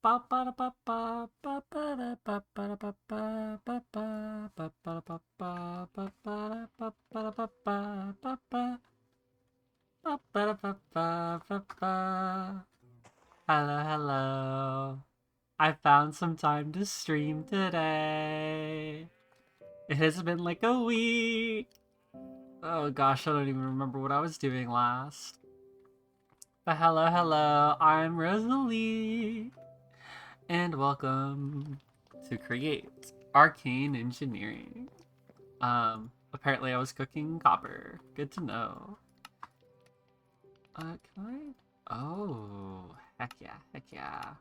Hello, hello. I found some time to stream today. It has been like a week. Oh gosh, I don't even remember what I was doing last. But hello, hello. I'm Rosalie. And welcome to Create Arcane Engineering. Apparently I was cooking copper. Good to know. Can I? Oh, heck yeah, heck yeah.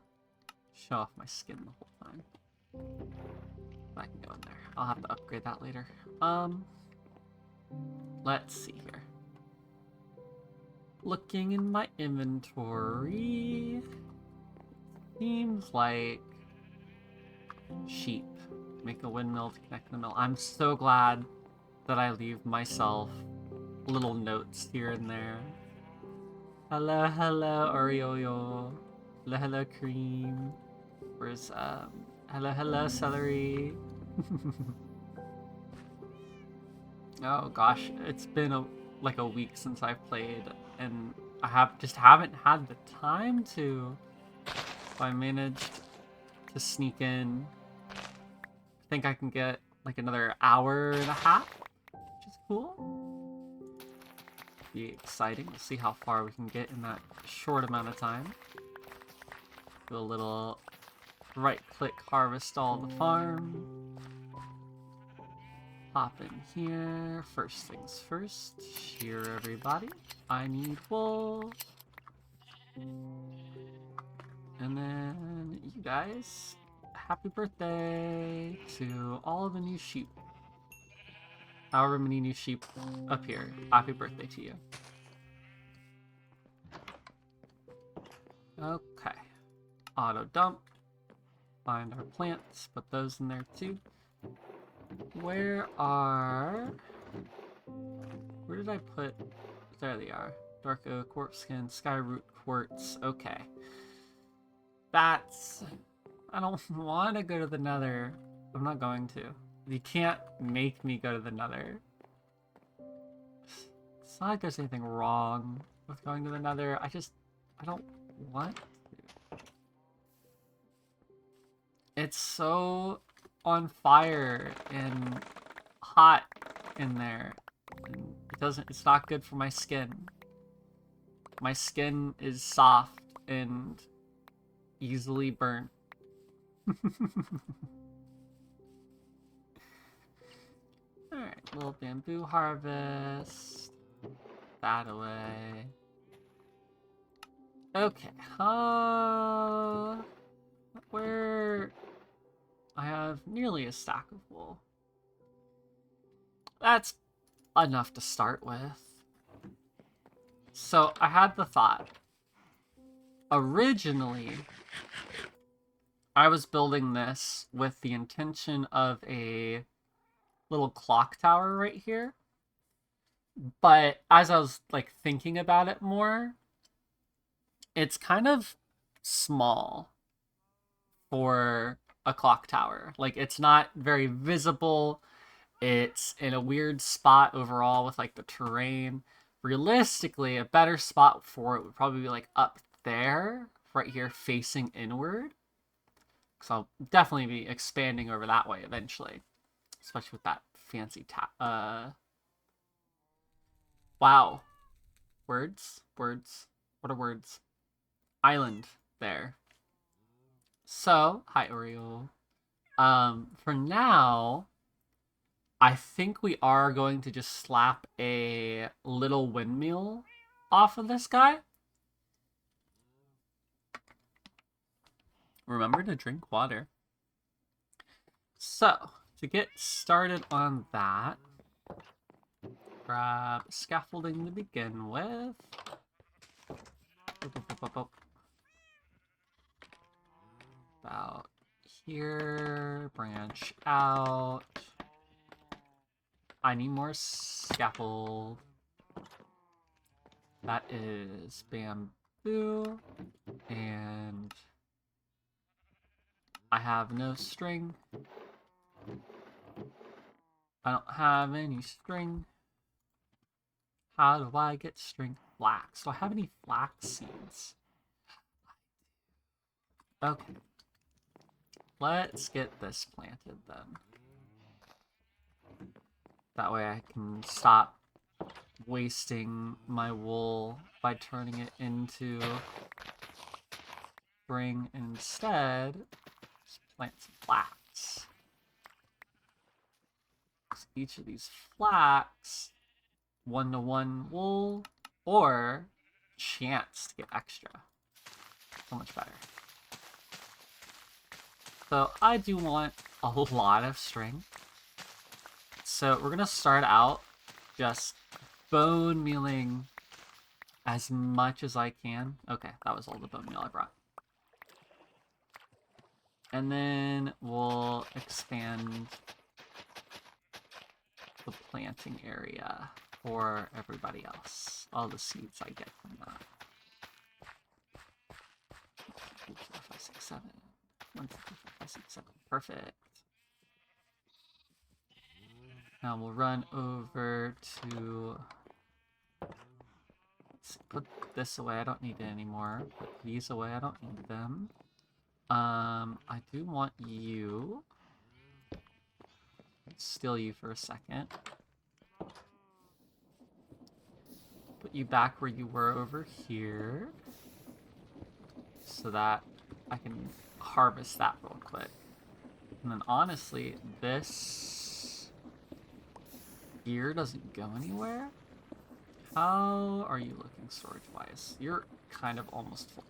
Show off my skin the whole time. I can go in there. I'll have to upgrade that later. Let's see here. Looking in my inventory. Seems like sheep. Make a windmill to connect the mill. I'm so glad that I leave myself little notes here and there. Hello, hello, Oreo. Hello, hello, cream. Where's, hello, hello, celery. Oh gosh, it's been like a week since I've played, and I haven't had the time to. So I managed to sneak in. I think I can get like another hour and a half, which is cool. Be exciting to see how far we can get in that short amount of time. Do a little right-click harvest all the farm. Hop in here. First things first. Shear everybody. I need wool. And then you guys, happy birthday to all of the new sheep. However many new sheep appear. Happy birthday to you. Okay. Auto dump. Find our plants. Put those in there too. Where did I put? There they are. Dark oak, quartz skin, skyroot quartz. Okay. I don't want to go to the nether. I'm not going to. You can't make me go to the nether. It's not like there's anything wrong with going to the nether. I don't want to. It's so on fire and hot in there. And it's not good for my skin. My skin is soft and easily burnt. Alright, little bamboo harvest. That away. Okay, where I have nearly a stack of wool. That's enough to start with. So I had the thought. Originally, I was building this with the intention of a little clock tower right here. But as I was like thinking about it more, it's kind of small for a clock tower. Like, it's not very visible. It's in a weird spot overall with like the terrain. Realistically, a better spot for it would probably be like up there, right here, facing inward. Because I'll definitely be expanding over that way eventually, especially with that fancy wow. Words? Words. What are words? Island there. So, hi Oreo. For now, I think we are going to just slap a little windmill off of this guy. Remember to drink water. So, to get started on that, grab scaffolding to begin with. About here, branch out. I need more scaffold. That is bamboo and I have no string. I don't have any string. How do I get string? Flax. Do I have any flax seeds? Okay. Let's get this planted then. That way I can stop wasting my wool by turning it into string and instead just plant some flax. So each of these flax, 1-to-1 wool, or chance to get extra. So much better. So I do want a lot of string. So we're gonna start out just bone mealing as much as I can. Okay, that was all the bone meal I brought. And then we'll expand the planting area for everybody else. All the seeds I get from that. 1, 2, 3, 4, 5, 6, 7. 1, 2, 3, 4, 5, 6, 7. Perfect. Now we'll run over to... Let's put this away. I don't need it anymore. Put these away. I don't need them. I do want you. Steal you for a second. Put you back where you were over here. So that I can harvest that real quick. And then honestly, this gear doesn't go anywhere. How are you looking storage-wise? You're kind of almost full.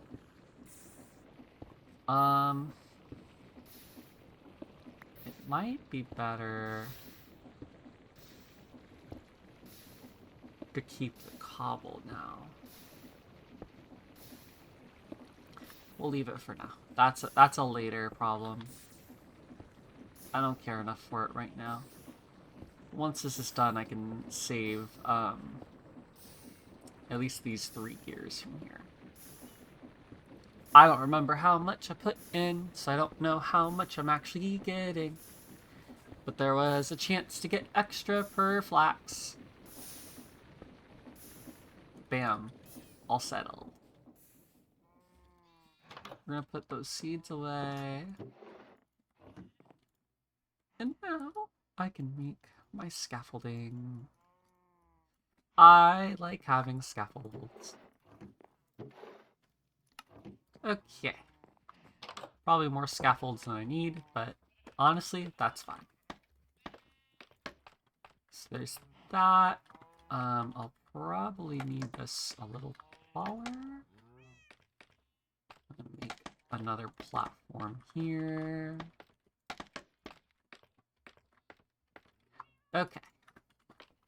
It might be better to keep the cobble now. We'll leave it for now. That's a later problem. I don't care enough for it right now. Once this is done, I can save at least these 3 gears from here. I don't remember how much I put in, so I don't know how much I'm actually getting. But there was a chance to get extra per flax. Bam. All settled. We're gonna put those seeds away. And now I can make my scaffolding. I like having scaffolds. Okay. Probably more scaffolds than I need, but honestly, that's fine. So there's that. I'll probably need this a little taller. I'm gonna make another platform here. Okay.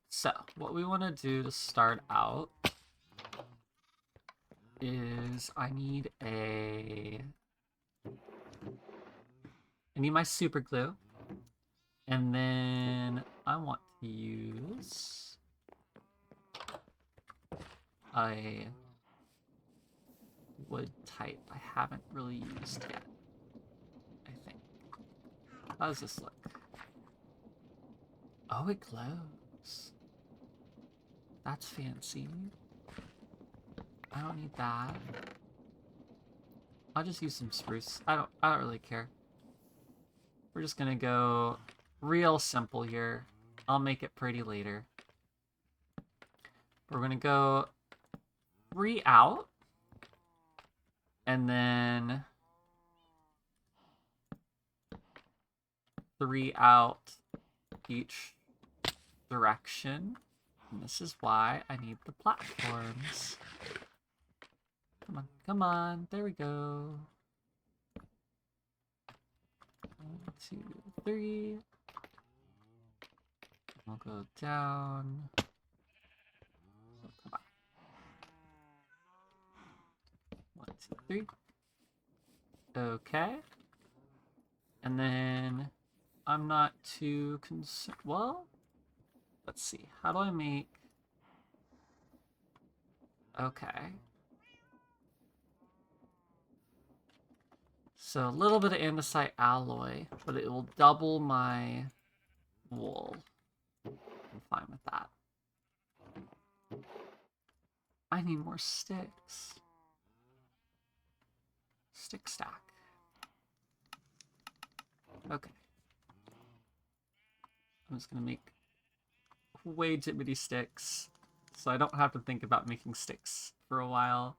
So, what we want to do to start out is I need my super glue. And then I want to use a wood type I haven't really used yet, I think. How does this look? Oh, it glows. That's fancy. I don't need that. I'll just use some spruce. I don't really care. We're just gonna go real simple here. I'll make it pretty later. We're gonna go 3 out. And then 3 out each direction. And this is why I need the platforms. Come on, come on. There we go. 1, 2, 3. We'll go down. Oh, come on. 1, 2, 3. Okay. And then I'm not too concerned. Well, let's see. How do I make... Okay. So a little bit of andesite alloy, but it will double my wool. I'm fine with that. I need more sticks. Stick stack. Okay. I'm just gonna make way too many sticks, so I don't have to think about making sticks for a while.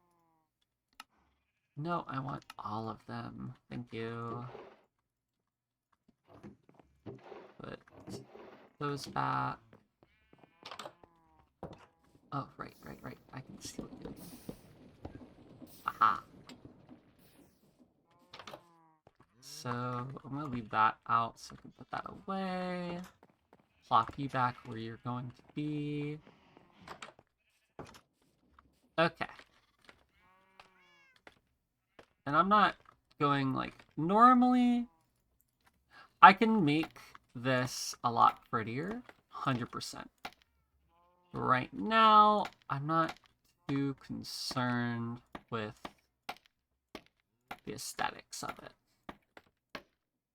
No, I want all of them. Thank you. Put those back. Oh, right. I can see what you're doing. Aha. So I'm gonna leave that out so I can put that away. Plop you back where you're going to be. Okay. And I'm not going like normally. I can make this a lot prettier, 100%. Right now, I'm not too concerned with the aesthetics of it.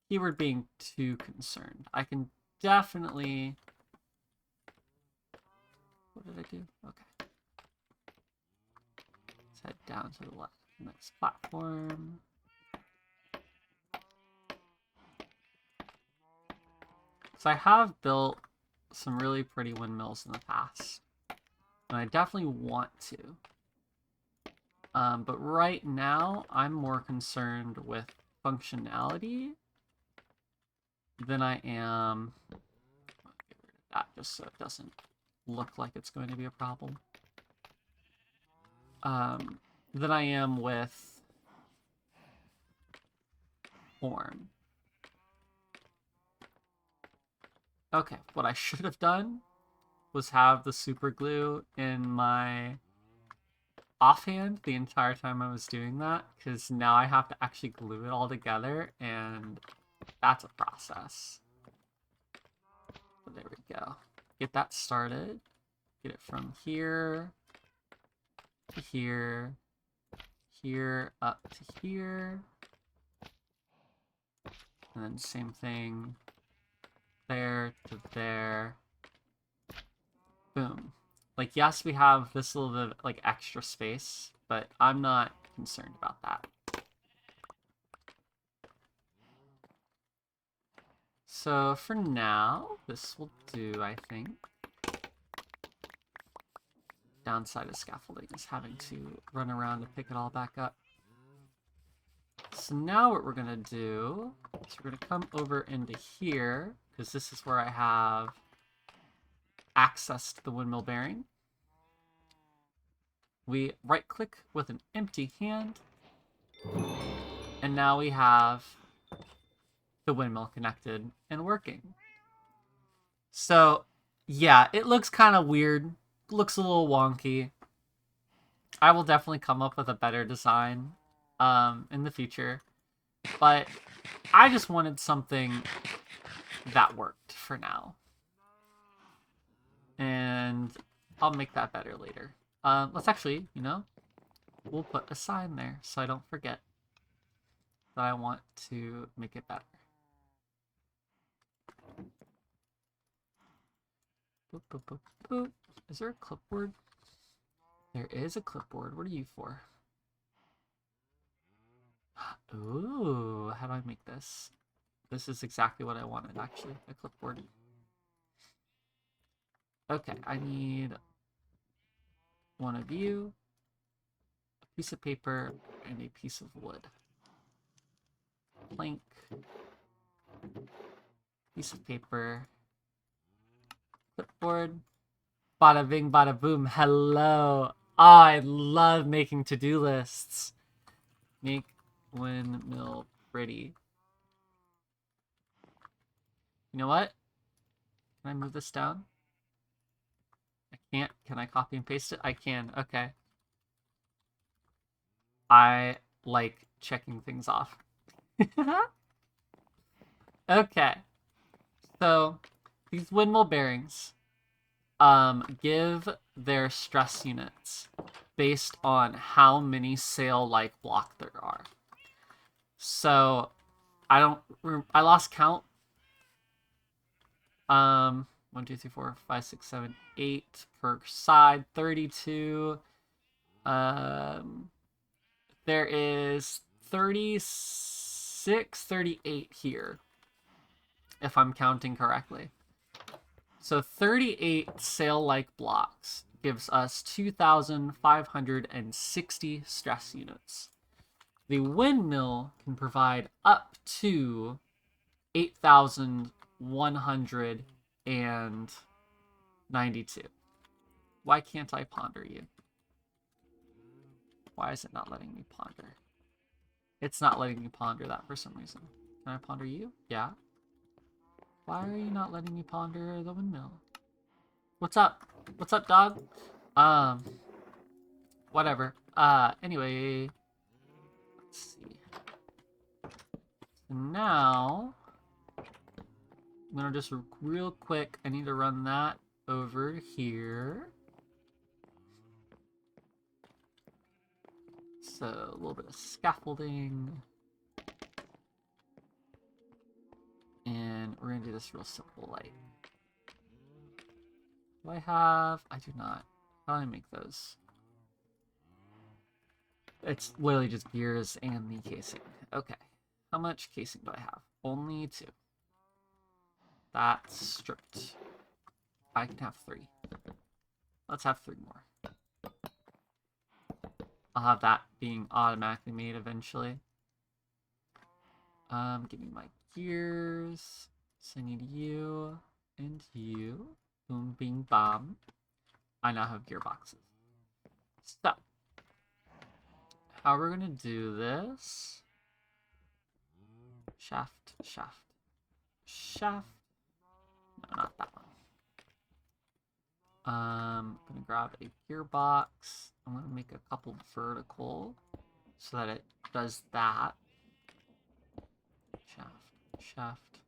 Keyword being too concerned. I can definitely... What did I do? Okay. Let's head down to the left. Next platform. So I have built some really pretty windmills in the past. And I definitely want to. But right now, I'm more concerned with functionality than I am... I'll get rid of that just so it doesn't look like it's going to be a problem. Than I am with form. Okay, what I should have done was have the super glue in my offhand the entire time I was doing that, because now I have to actually glue it all together, and that's a process. But there we go. Get that started. Get it from here to here, here up to here, and then same thing there to there. Boom. Like, yes, we have this little bit of, like, extra space, but I'm not concerned about that. So, for now, this will do, I think. Downside of scaffolding is having to run around to pick it all back up. So now what we're gonna do is we're gonna come over into here, because this is where I have access to the windmill bearing. We right-click with an empty hand, and now we have the windmill connected and working. So, yeah, it looks kind of weird. Looks a little wonky. I will definitely come up with a better design in the future. But I just wanted something that worked for now. And I'll make that better later. Let's actually, you know, we'll put a sign there so I don't forget that I want to make it better. Boop, boop, boop, boop. Is there a clipboard? There is a clipboard. What are you for? Ooh, how do I make this? This is exactly what I wanted, actually, a clipboard. Okay, I need one of you, a piece of paper, and a piece of wood. Plank, piece of paper, clipboard, bada bing, bada boom, hello. Oh, I love making to-do lists. Make windmill pretty. You know what? Can I move this down? I can't. Can I copy and paste it? I can. Okay. I like checking things off. Okay. So, these windmill bearings give their stress units based on how many sail-like block there are. So I lost count. 1, 2, 3, 4, 5, 6, 7, 8 per side. 32. There is 36, 38 here, if I'm counting correctly. So 38 sail-like blocks gives us 2,560 stress units. The windmill can provide up to 8,192. Why can't I ponder you? Why is it not letting me ponder? It's not letting me ponder that for some reason. Can I ponder you? Yeah. Why are you not letting me ponder the windmill? What's up? What's up, dog? Whatever. Anyway. Let's see. So now, I'm gonna just real quick, I need to run that over here. So, a little bit of scaffolding. And we're gonna do this real simple, like. Do I have? I do not. How do I make those? It's literally just gears and the casing. Okay. How much casing do I have? Only 2. That's stripped. I can have 3. Let's have 3 more. I'll have that being automatically made eventually. Give me my gears. So I need you and you. Boom, bing, bam. I now have gearboxes. So, how we're gonna do this? Shaft, shaft, shaft. No, not that one. I'm gonna grab a gearbox. I'm gonna make a couple vertical so that it does that. Shaft, shaft.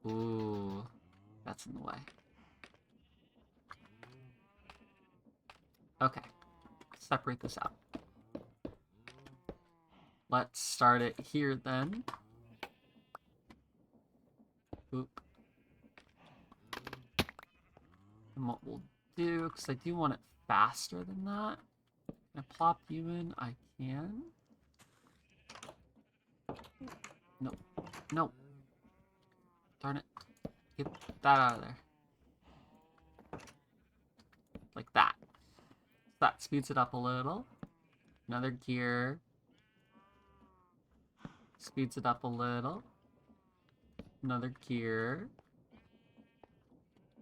Ooh, that's in the way. Okay, separate this out. Let's start it here then. Boop. And what we'll do, because I do want it faster than that. Can I plop you in? I can. Nope. Nope. Darn it. Get that out of there. Like that. That speeds it up a little. Another gear. Speeds it up a little. Another gear.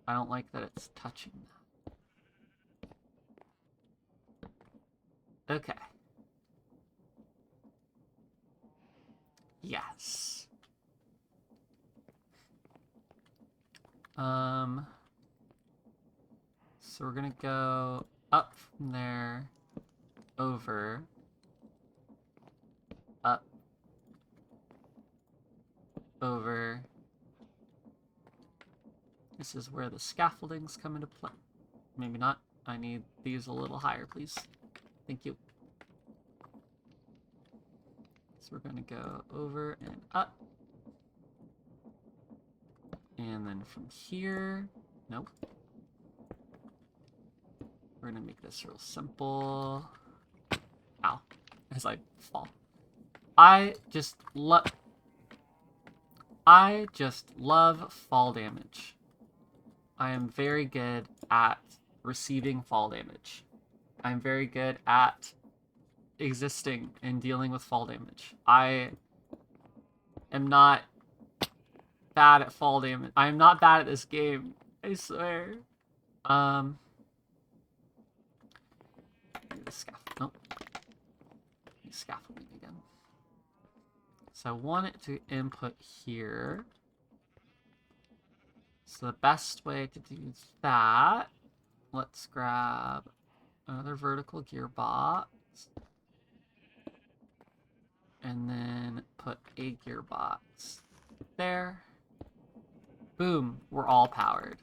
I don't like that it's touching that. Okay. Yes. So we're gonna go up from there, over, up, over. This is where the scaffoldings come into play. Maybe not. I need these a little higher, please. Thank you. So we're gonna go over and up. And then from here, nope. We're gonna make this real simple. Ow, as I fall. I just love fall damage. I am very good at receiving fall damage. I'm very good at existing and dealing with fall damage. I am not bad at fall damage. I am not bad at this game. I swear. Nope. Scaffolding again. So I want it to input here. So the best way to do that, let's grab another vertical gearbox. And then put a gearbox there. Boom, we're all powered.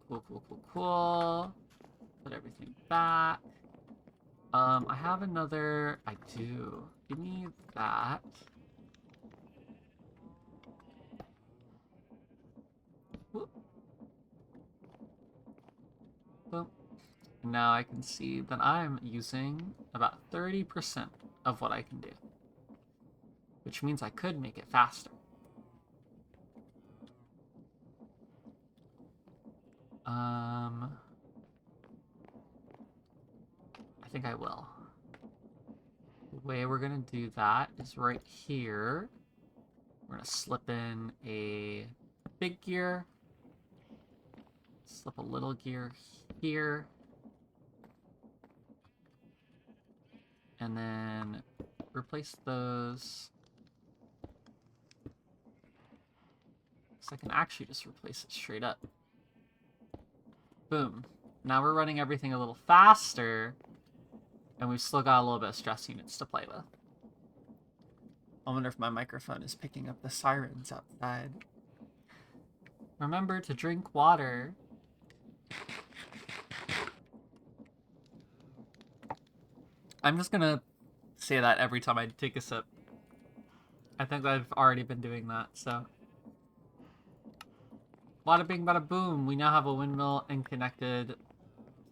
Cool, cool, cool, cool. Put everything back. I have another... I do. Give me that. Whoop. Boom. Now I can see that I'm using about 30% of what I can do. Which means I could make it faster. I think I will. The way we're gonna do that is right here. We're gonna slip in a big gear. Slip a little gear here. And then replace those. So I can actually just replace it straight up. Boom. Now we're running everything a little faster, and we've still got a little bit of stress units to play with. I wonder if my microphone is picking up the sirens outside. Remember to drink water. I'm just gonna say that every time I take a sip. I think I've already been doing that, so. Bada bing, bada boom. We now have a windmill and connected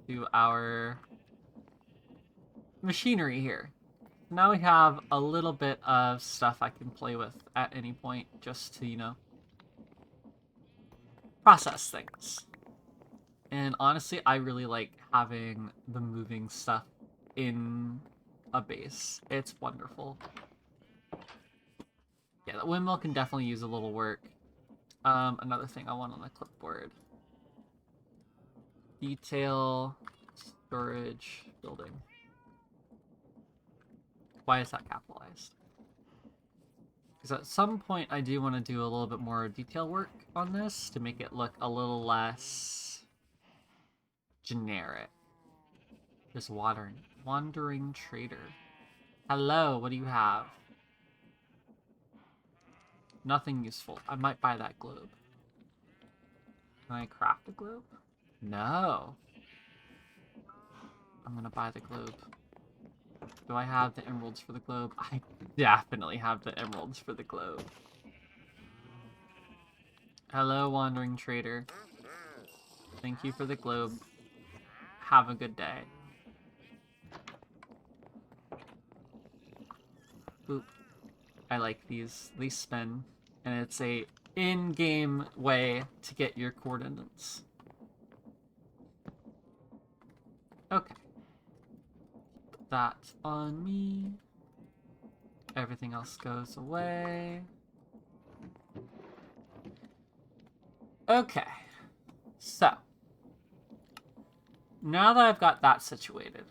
to our machinery here. Now we have a little bit of stuff I can play with at any point just to, you know, process things. And honestly, I really like having the moving stuff in a base. It's wonderful. Yeah, the windmill can definitely use a little work. Another thing I want on the clipboard. Detail, storage, building. Why is that capitalized? Because at some point I do want to do a little bit more detail work on this to make it look a little less generic. Just wandering trader. Hello, what do you have? Nothing useful. I might buy that globe. Can I craft a globe? No. I'm gonna buy the globe. Do I have the emeralds for the globe? I definitely have the emeralds for the globe. Hello, wandering trader. Thank you for the globe. Have a good day. Boop. I like these. They spin. And it's a in-game way to get your coordinates. Okay. Put that on me. Everything else goes away. Okay. So. Now that I've got that situated.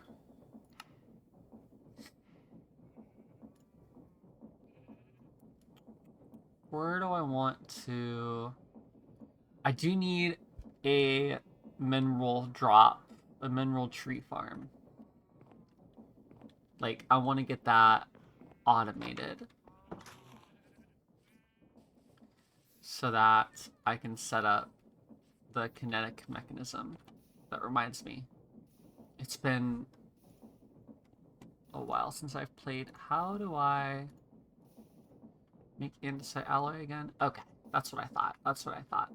Where do I want to... I do need a mineral drop. A mineral tree farm. Like, I want to get that automated. So that I can set up the kinetic mechanism. That reminds me. It's been a while since I've played. How do I make andesite alloy again? Okay, that's what I thought. That's what I thought.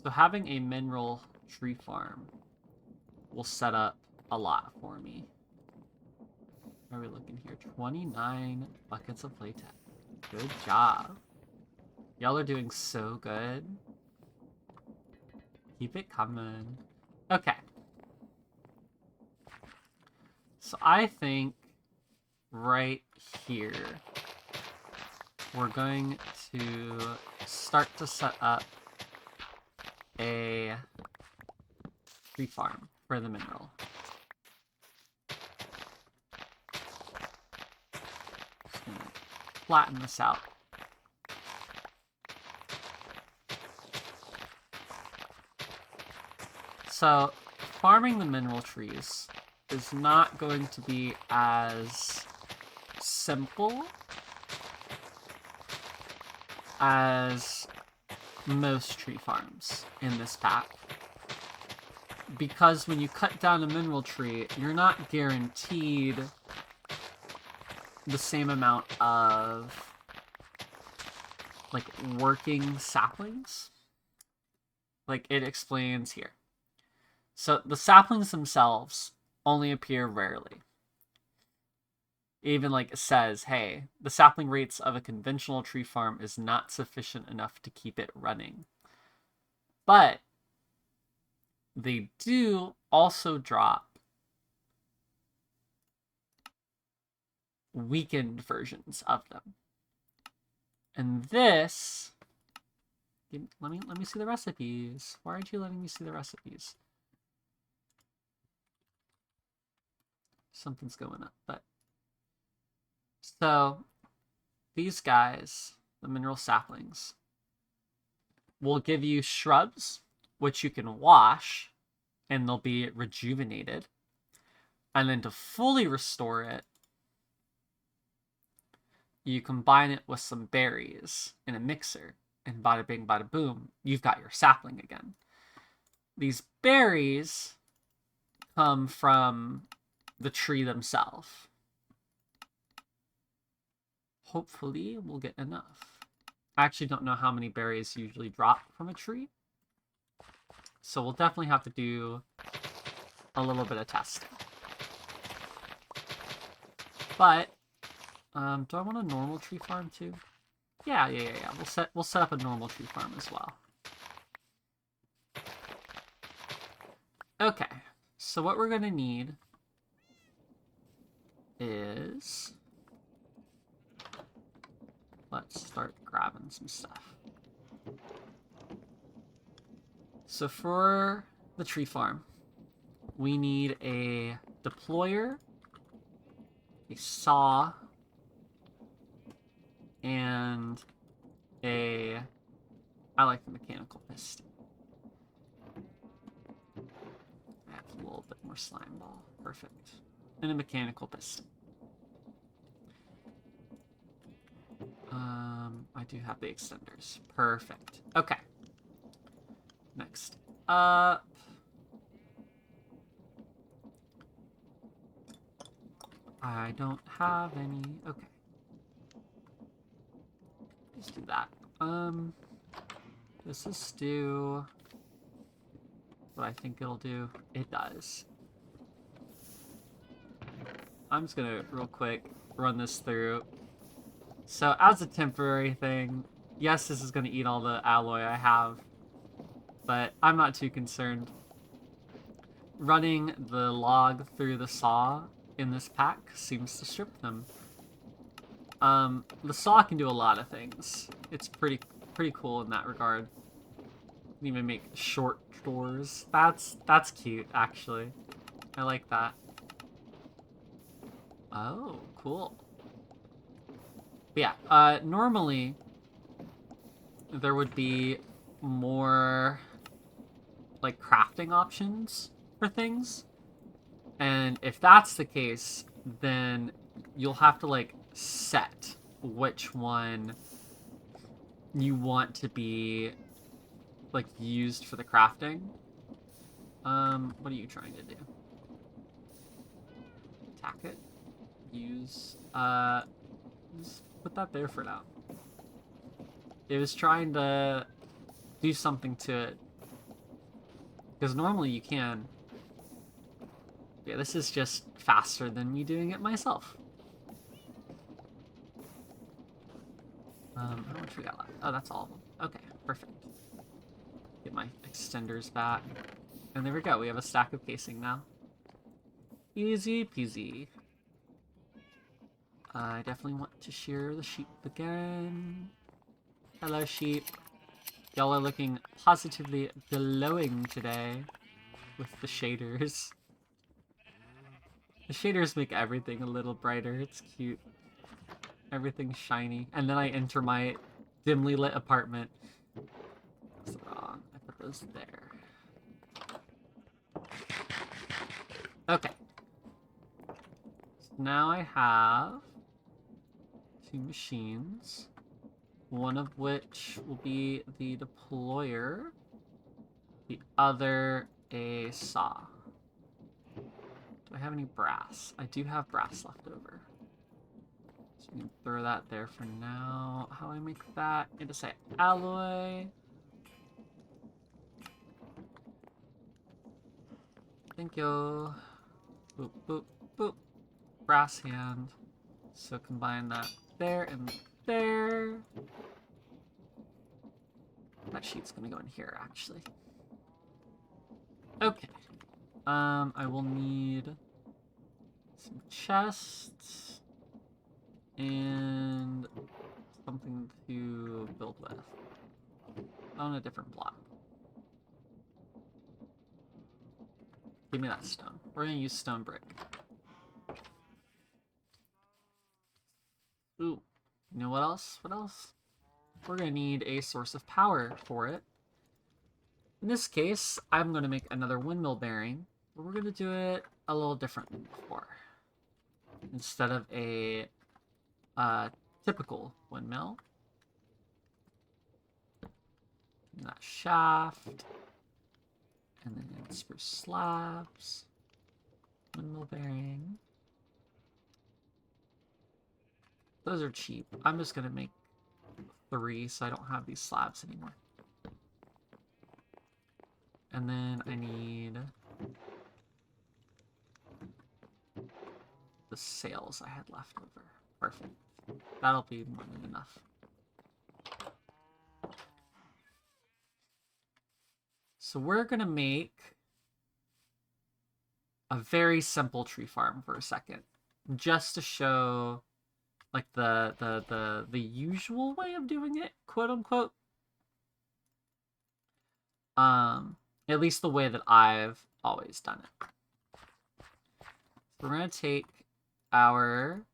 So having a mineral tree farm will set up a lot for me. What are we looking here? 29 buckets of latex. Good job. Y'all are doing so good. Keep it coming. Okay. So I think right here, we're going to start to set up a tree farm for the mineral. Just gonna flatten this out. So, farming the mineral trees is not going to be as simple as most tree farms in this pack. because when you cut down a mineral tree, you're not guaranteed the same amount of like working saplings. Like it explains here. So the saplings themselves only appear rarely. Even like it says, hey, the sapling rates of a conventional tree farm is not sufficient enough to keep it running. But they do also drop weakened versions of them. And this, let me see the recipes. Why aren't you letting me see the recipes? Something's going up, but so these guys, the mineral saplings, will give you shrubs which you can wash and they'll be rejuvenated. And then to fully restore it, you combine it with some berries in a mixer, and bada bing, bada boom, you've got your sapling again. These berries come from the tree themselves. Hopefully, we'll get enough. I actually don't know how many berries usually drop from a tree, so we'll definitely have to do a little bit of testing. But do I want a normal tree farm too? Yeah. We'll set up a normal tree farm as well. Okay, so what we're gonna need is, let's start grabbing some stuff. So for the tree farm, we need a deployer, a saw, and I like the mechanical piston. That's a little bit more slime ball. Perfect. And a mechanical piston. I do have the extenders. Perfect. Okay. Next up. I don't have any. Okay. Let's do that. Does this do what I think it'll do? It does. I'm just gonna real quick run this through. So as a temporary thing, yes, this is gonna eat all the alloy I have, but I'm not too concerned. Running the log through the saw in this pack seems to strip them. The saw can do a lot of things. It's pretty cool in that regard. You can even make short doors. That's cute, actually. I like that. Oh, cool. But yeah, normally there would be more like crafting options for things. And if that's the case, then you'll have to like set which one you want to be like used for the crafting. What are you trying to do? Attack it? Use, just put that there for now. It was trying to do something to it. Because normally you can. Yeah, this is just faster than me doing it myself. How much we got left? Oh, that's all of them. Okay, perfect. Get my extenders back. And there we go, we have a stack of casing now. Easy peasy. I definitely want to shear the sheep again. Hello, sheep. Y'all are looking positively glowing today with the shaders. The shaders make everything a little brighter. It's cute. Everything's shiny. And then I enter my dimly lit apartment. That's wrong. I put those there. Okay. So now I have 2 machines. One of which will be the deployer. The other a saw. Do I have any brass? I do have brass left over. So I'm gonna throw that there for now. How do I make that? I'm gonna say alloy. Thank you. Boop, boop, boop. Brass hand. So combine that there and there. That sheet's gonna go in here, actually. Okay. I will need some chests and something to build with on a different block. Give me that stone. We're gonna use stone brick. Ooh, you know what else? What else? We're gonna need a source of power for it. In this case, I'm gonna make another windmill bearing, but we're gonna do it a little different than before. Instead of a typical windmill, and that shaft, and then spruce slabs, windmill bearing. Those are cheap. I'm just gonna make 3 so I don't have these slabs anymore. And then I need the sails I had left over. Perfect. That'll be more than enough. So we're gonna make a very simple tree farm for a second, just to show like the usual way of doing it, quote unquote. At least the way that I've always done it. So we're gonna take our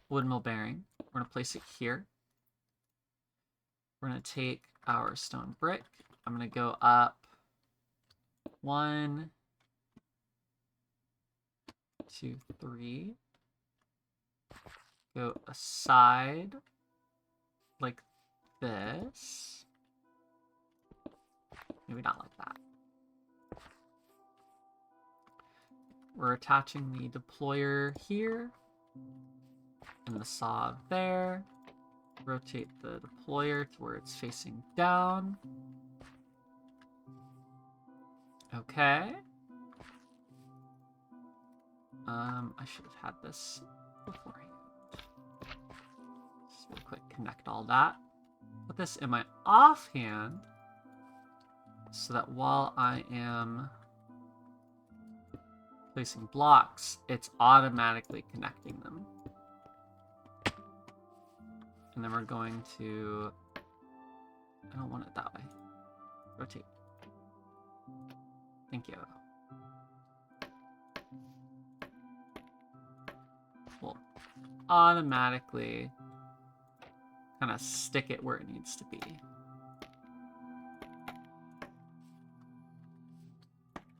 windmill bearing. We're gonna place it here. We're gonna take our stone brick. I'm gonna go up 1, 2, 3. Go aside like this. Maybe not like that. We're attaching the deployer here and the saw there. Rotate the deployer to where it's facing down. Okay. I should have had this beforehand. Just real quick, connect all that. Put this in my offhand so that while I am placing blocks, it's automatically connecting them. And then we're going to... I don't want it that way. Rotate. Thank you. We'll automatically kind of stick it where it needs to be.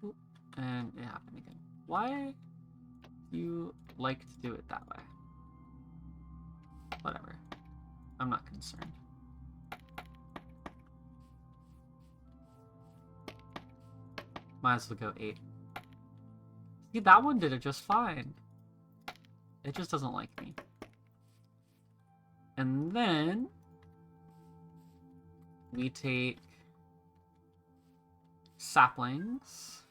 Ooh, and it happened again. Why do you like to do it that way? Whatever. I'm not concerned. Might as well go 8. See, that one did it just fine. It just doesn't like me. And then we take saplings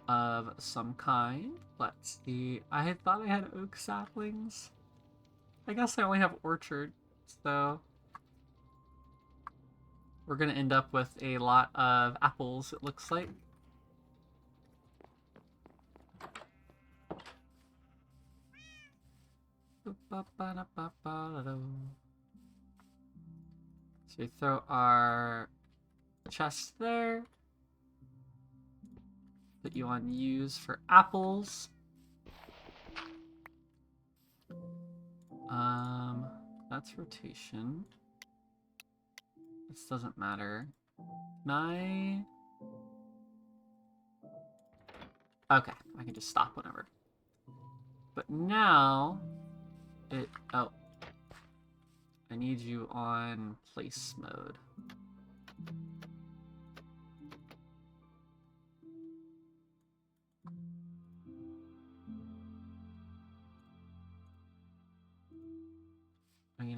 of some kind. Let's see. I thought I had oak saplings. I guess I only have orchard, so we're gonna end up with a lot of apples, it looks like. So we throw our chest there. Put you on use for apples. That's rotation. This doesn't matter. Can I... Okay, I can just stop whenever. But now... Oh. I need you on place mode.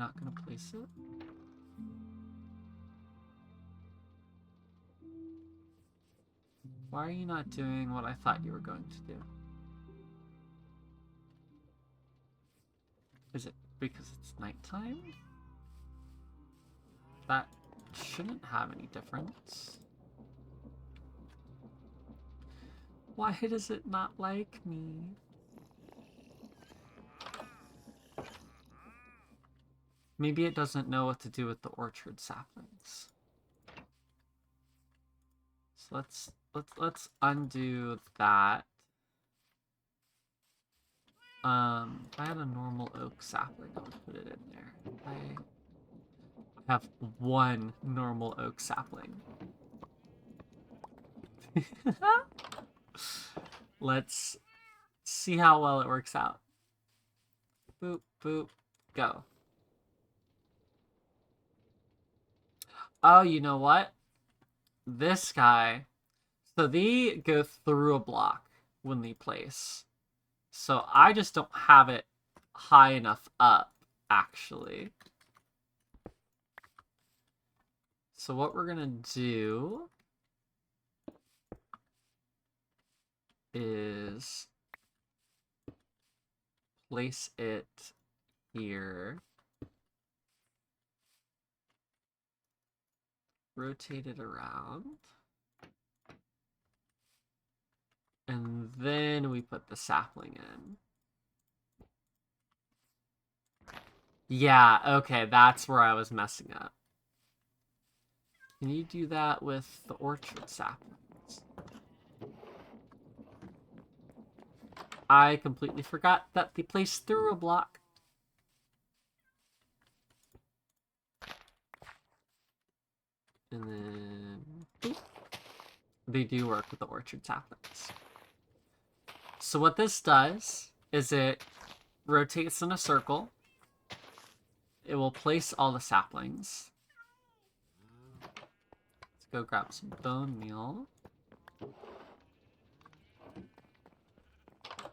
not gonna place it? Why are you not doing what I thought you were going to do? Is it because it's nighttime? That shouldn't have any difference. Why does it not like me? Maybe it doesn't know what to do with the orchard saplings. So let's undo that. If I had a normal oak sapling, I would put it in there. I have one normal oak sapling. Let's see how well it works out. Boop, boop, go. Oh, you know what? This guy. So they go through a block when they place. So I just don't have it high enough up, actually. So what we're gonna do is place it here. Rotate it around. And then we put the sapling in. Yeah, okay, that's where I was messing up. Can you do that with the orchard saplings? I completely forgot that they place through a block. And then boop. They do work with the orchard saplings. So what this does is it rotates in a circle. It will place all the saplings. Let's go grab some bone meal.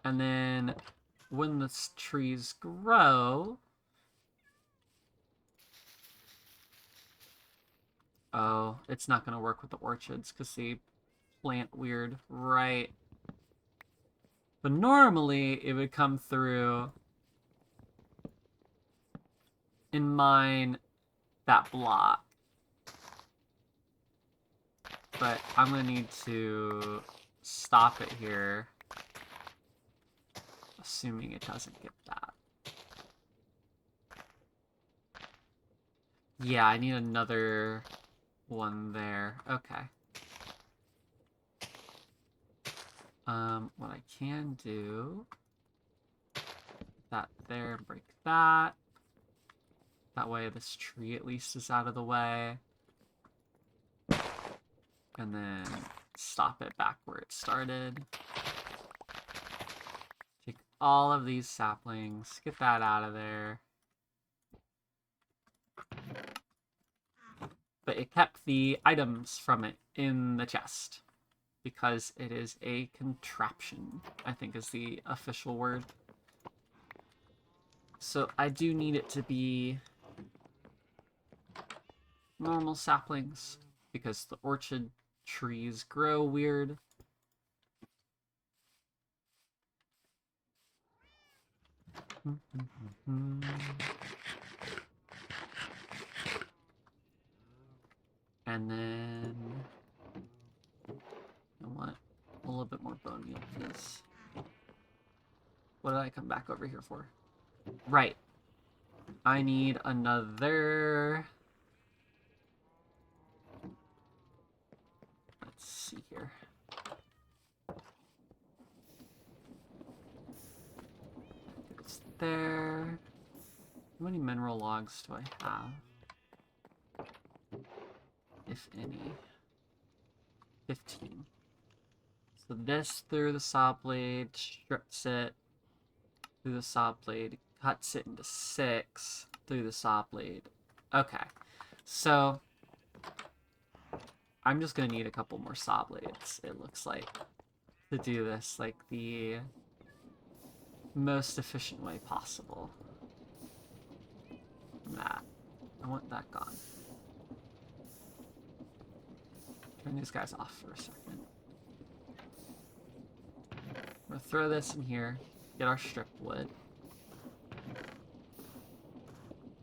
And then when the trees grow... Oh, it's not going to work with the orchids because they plant weird, right? But normally it would come through in mine that block. But I'm going to need to stop it here. Assuming it doesn't get that. Yeah, I need another one there. Okay. What I can do... that there, break that. That way this tree at least is out of the way. And then stop it back where it started. Take all of these saplings, get that out of there. But it kept the items from it in the chest. Because it is a contraption, I think is the official word. So I do need it to be normal saplings, because the orchard trees grow weird. And then I want a little bit more bone meal, please. What did I come back over here for? Right. I need another... Let's see here. It's there. How many mineral logs do I have? If any. 15. So this through the saw blade, strips it through the saw blade, cuts it into 6 through the saw blade. Okay, so I'm just gonna need a couple more saw blades, it looks like, to do this like the most efficient way possible. that. I want that gone. Turn these guys off for a second. I'm gonna throw this in here, get our strip wood.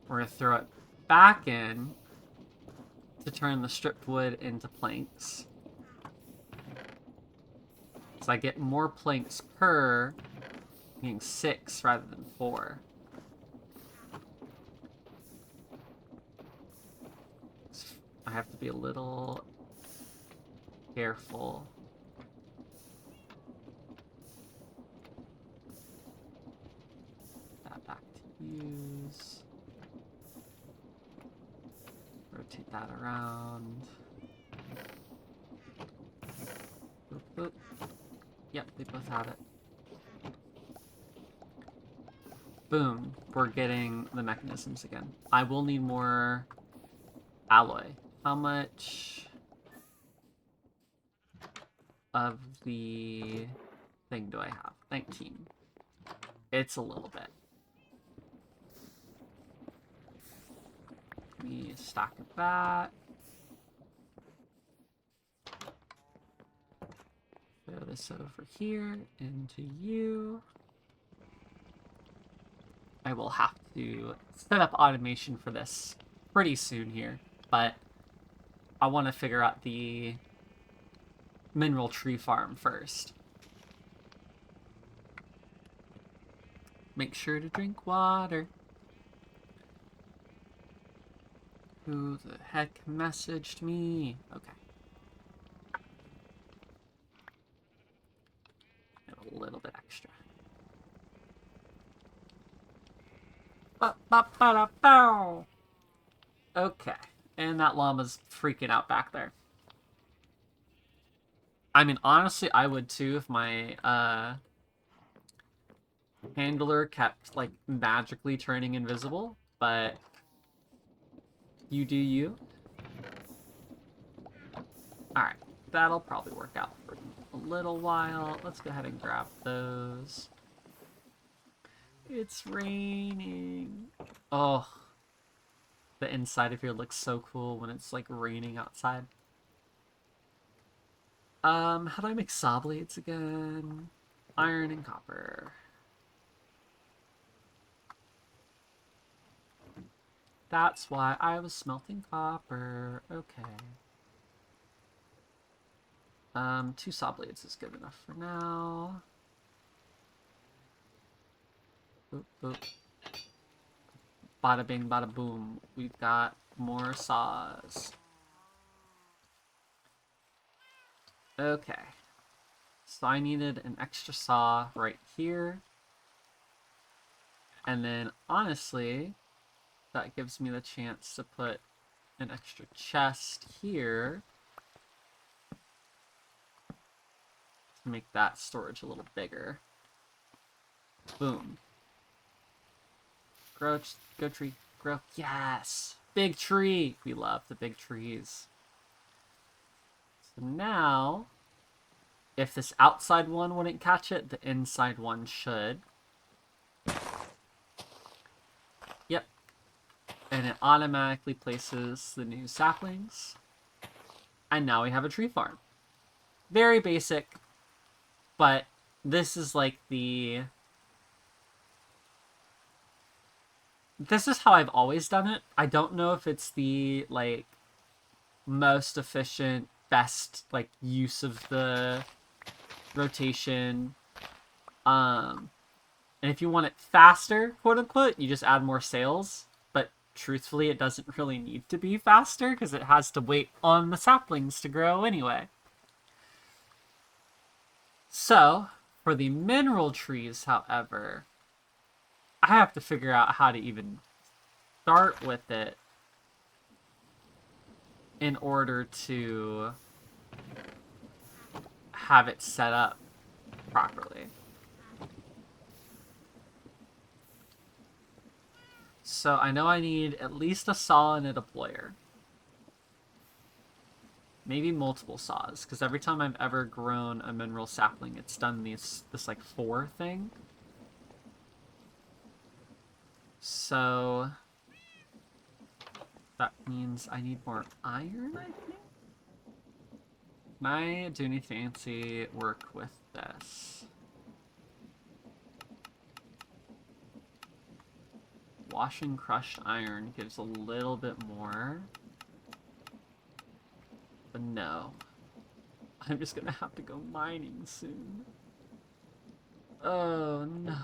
We're gonna throw it back in to turn the stripped wood into planks. So I get more planks per, being 6 rather than 4. I have to be a little careful. That back to use. Rotate that around. Boop, boop. Yep, they both have it. Boom. We're getting the mechanisms again. I will need more alloy. How much of the thing do I have? 19. It's a little bit. Give me a stack of that. Throw this over here into you. I will have to set up automation for this pretty soon here, but I want to figure out the mineral tree farm first. Make sure to drink water. Who the heck messaged me? Okay. A little bit extra. Okay. And that llama's freaking out back there. I mean, honestly, I would too if my handler kept, like, magically turning invisible, but you do you. Alright, that'll probably work out for a little while. Let's go ahead and grab those. It's raining. Oh, the inside of here looks so cool when it's, like, raining outside. How do I make saw blades again? Iron and copper. That's why I was smelting copper. Okay. 2 saw blades is good enough for now. Boop, boop. Bada bing, bada boom. We've got more saws. Okay. So I needed an extra saw right here. And then, honestly, that gives me the chance to put an extra chest here to make that storage a little bigger. Boom. Grow, go tree, grow. Yes! Big tree! We love the big trees. So now, if this outside one wouldn't catch it, the inside one should. Yep. And it automatically places the new saplings. And now we have a tree farm. Very basic, but this is like the... This is how I've always done it. I don't know if it's the, like, most efficient, best, like, use of the rotation. And if you want it faster, quote unquote, you just add more sails. But truthfully, it doesn't really need to be faster because it has to wait on the saplings to grow anyway. So, for the mineral trees, however, I have to figure out how to even start with it in order to have it set up properly. So I know I need at least a saw and a deployer. Maybe multiple saws, because every time I've ever grown a mineral sapling, it's done this like 4 thing. So That means I need more iron, I think? Can I do any fancy work with this? Washing crushed iron gives a little bit more. But no. I'm just gonna have to go mining soon. Oh no.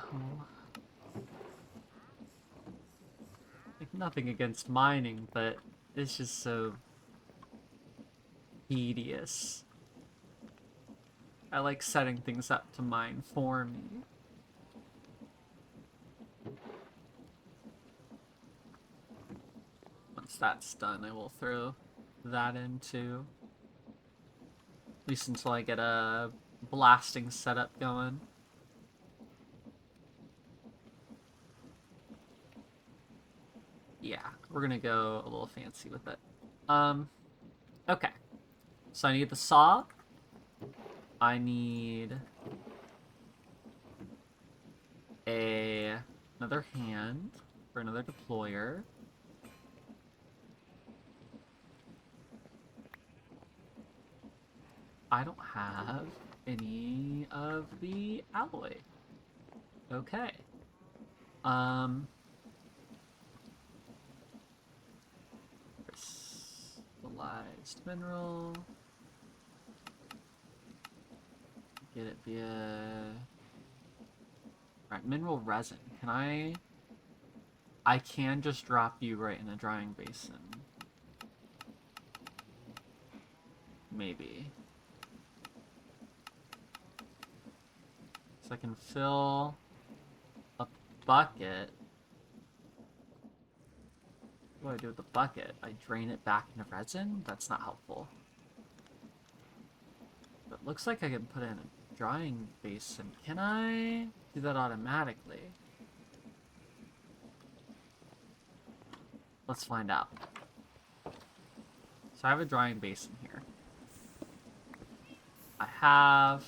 Like, nothing against mining, but it's just so tedious. I like setting things up to mine for me. Once that's done, I will throw that in too. At least until I get a blasting setup going. Yeah, we're gonna go a little fancy with it. Okay. So I need the saw. I need another hand for another deployer. I don't have any of the alloy. Okay. Crystallized mineral. Get it via... Alright, mineral resin. Can I... I can just drop you right in a drying basin. Maybe. So I can fill a bucket. What do I do with the bucket? I drain it back into resin? That's not helpful. But it looks like I can put it in a drying basin. Can I do that automatically? Let's find out. So I have a drying basin here. I have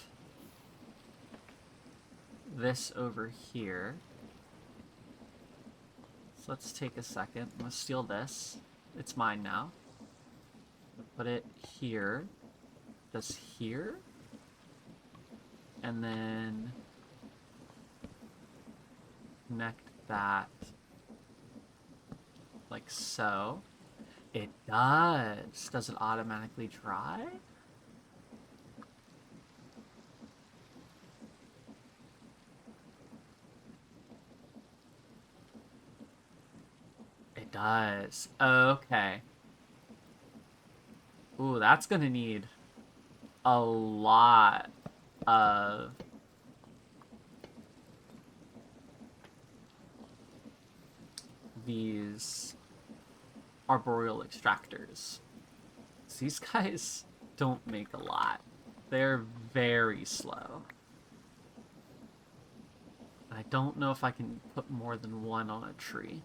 this over here. So let's take a second. I'm gonna steal this. It's mine now. Put it here. This here. And then connect that like so. It does. Does it automatically dry? It does. Okay. Ooh, that's gonna need a lot of these arboreal extractors. These guys don't make a lot. They're very slow. I don't know if I can put more than one on a tree.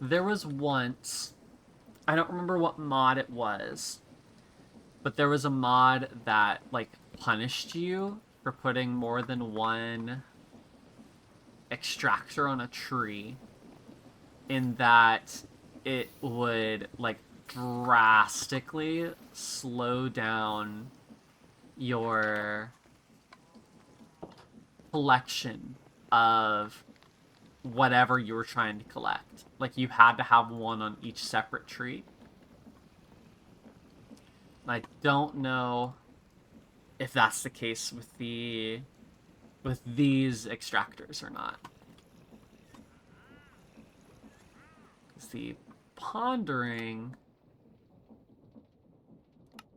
There was once, I don't remember what mod it was, but there was a mod that, like, punished you for putting more than one extractor on a tree, in that it would, like, drastically slow down your collection of whatever you were trying to collect. Like, you had to have one on each separate tree. I don't know if that's the case with these extractors or not. Because the pondering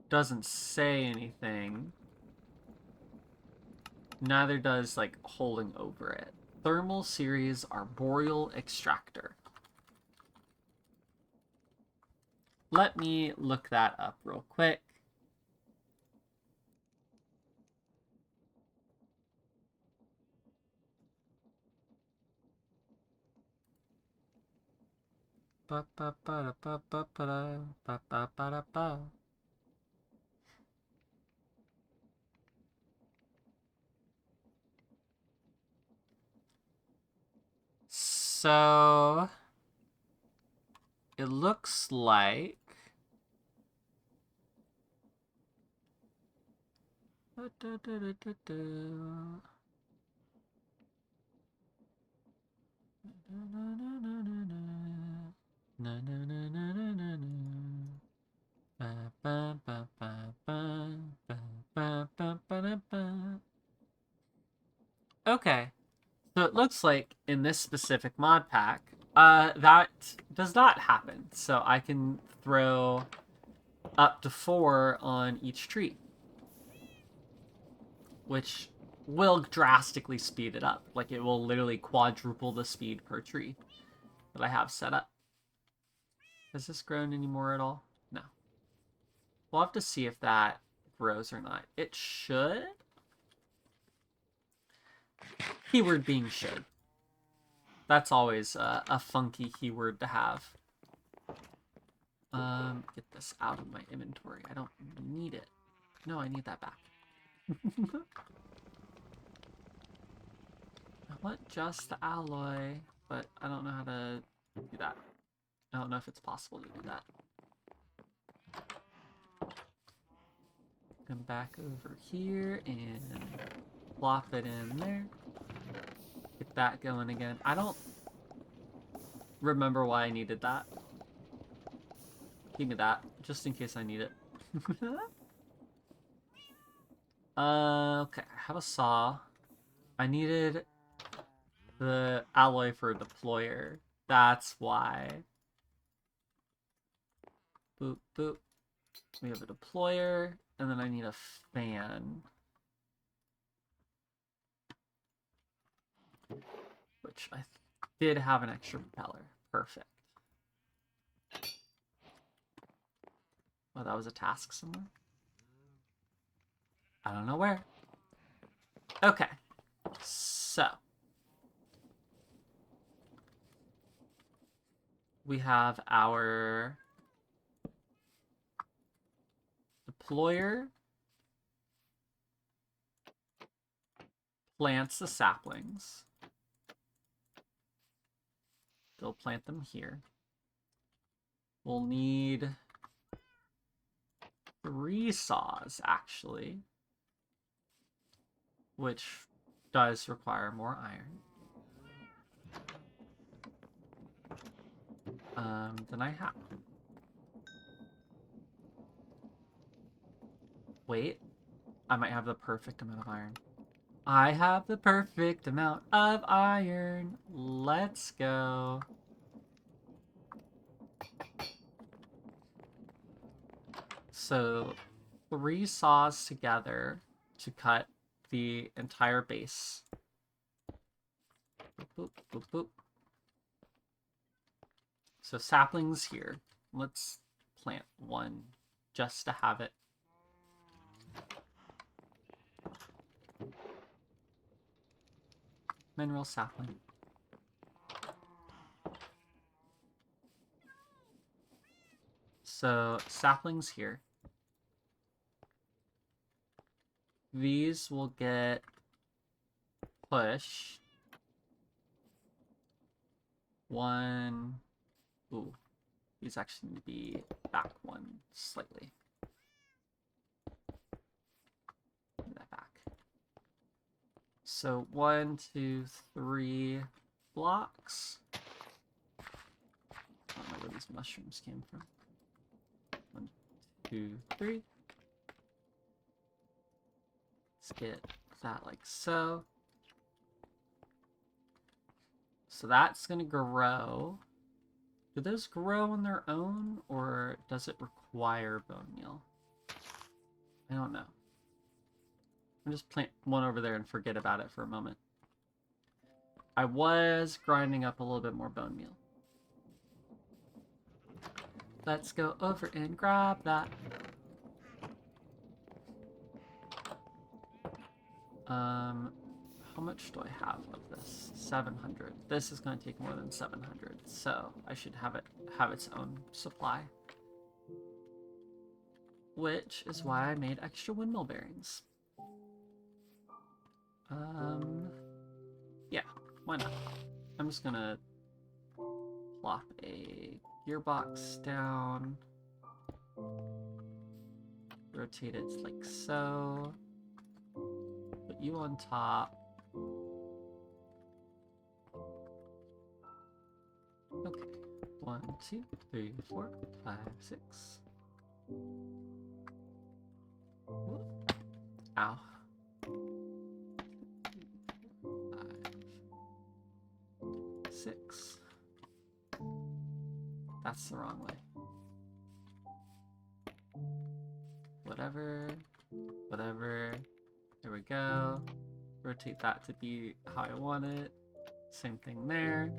doesn't say anything. Neither does, like, holding over it. Thermal series arboreal extractor. Let me look that up real quick. So it looks like... Okay, so it looks like in this specific mod pack, that does not happen. So I can throw up to 4 on each tree, which will drastically speed it up. Like, it will literally quadruple the speed per tree that I have set up. Has this grown anymore at all? No. We'll have to see if that grows or not. It should. Keyword being should. That's always a funky keyword to have. Get this out of my inventory. I don't need it. No, I need that back. I want just the alloy, but I don't know how to do that. I don't know if it's possible to do that. Come back over here and plop it in there. Get that going again. I don't remember why I needed that. Give me that, just in case I need it. Okay, I have a saw. I needed the alloy for a deployer. That's why. Boop, boop. We have a deployer, and then I need a fan. Which I did have an extra propeller. Perfect. Oh, that was a task somewhere? I don't know where. Okay. So. We have our deployer. Plants the saplings. They'll plant them here. We'll need 3 saws, actually. Which does require more iron. Than I have. Wait. I might have the perfect amount of iron. I have the perfect amount of iron. Let's go. So, 3 saws together to cut the entire base. Boop, boop, boop, boop. So saplings here. Let's plant 1 just to have it. Menril sapling. So saplings here. These will get pushed. 1. Ooh. These actually need to be back 1 slightly. Move that back. So 1, 2, 3 blocks. I don't know where these mushrooms came from. 1, 2, 3. Let's get that like so. So that's gonna grow. Do those grow on their own, or does it require bone meal? I don't know. I'll just plant 1 over there and forget about it for a moment. I was grinding up a little bit more bone meal. Let's go over and grab that. How much do I have of this? 700. This is going to take more than 700, so I should have its own supply. Which is why I made extra windmill bearings. Yeah, why not? I'm just gonna plop a gearbox down. Rotate it like so. Put you on top. Okay. 1, 2, 3, 4, 5, 6. Whoop. Ow. 5, 6. That's the wrong way. Whatever. Whatever. There we go. Rotate that to be how I want it. Same thing there.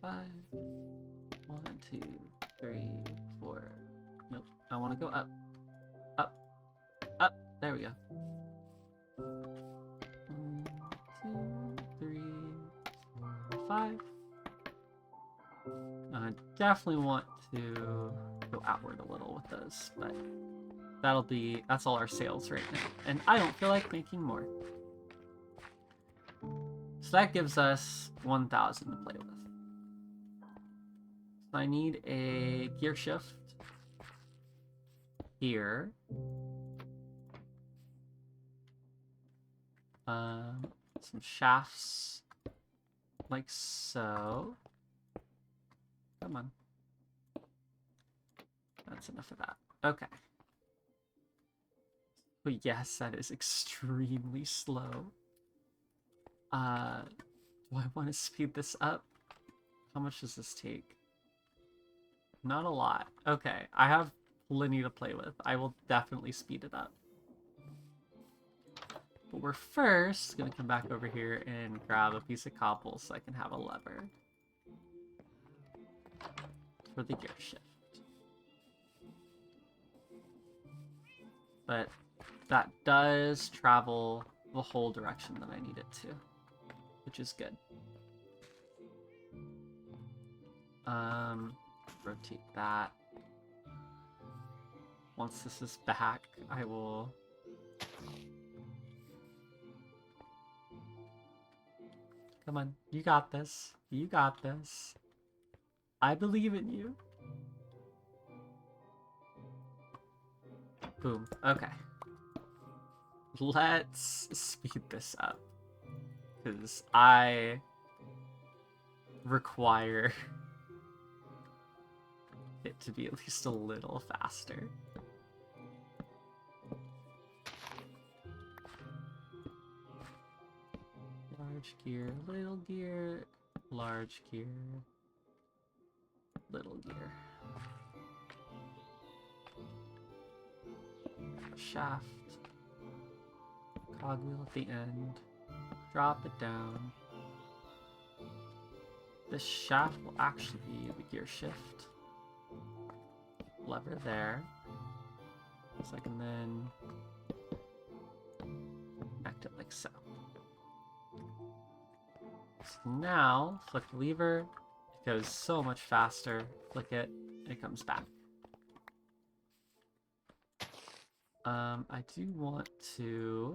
5. 1, 2, 3, 4. Nope. I want to go up. Up. Up. There we go. 1, 2, 3, 4, 5. I definitely want to go outward a little with those, but that's all our sales right now. And I don't feel like making more. So that gives us 1,000 to play with. So I need a gear shift here. Some shafts like so. Come on. That's enough of that. Okay. But yes, that is extremely slow. Do I want to speed this up? How much does this take? Not a lot. Okay, I have plenty to play with. I will definitely speed it up. But we're first gonna come back over here and grab a piece of cobble so I can have a lever for the gear shift. But that does travel the whole direction that I need it to, which is good. Rotate that. Once this is back, I will... Come on, you got this. You got this. I believe in you. Boom. Okay. Let's speed this up. Because I require it to be at least a little faster. Large gear, little gear, large gear, little gear. Shaft, cogwheel at the end, drop it down. This shaft will actually be the gear shift. Lever there. So I can then connect it like so. So now, flick the lever, it goes so much faster. Flick it, and it comes back. I do want to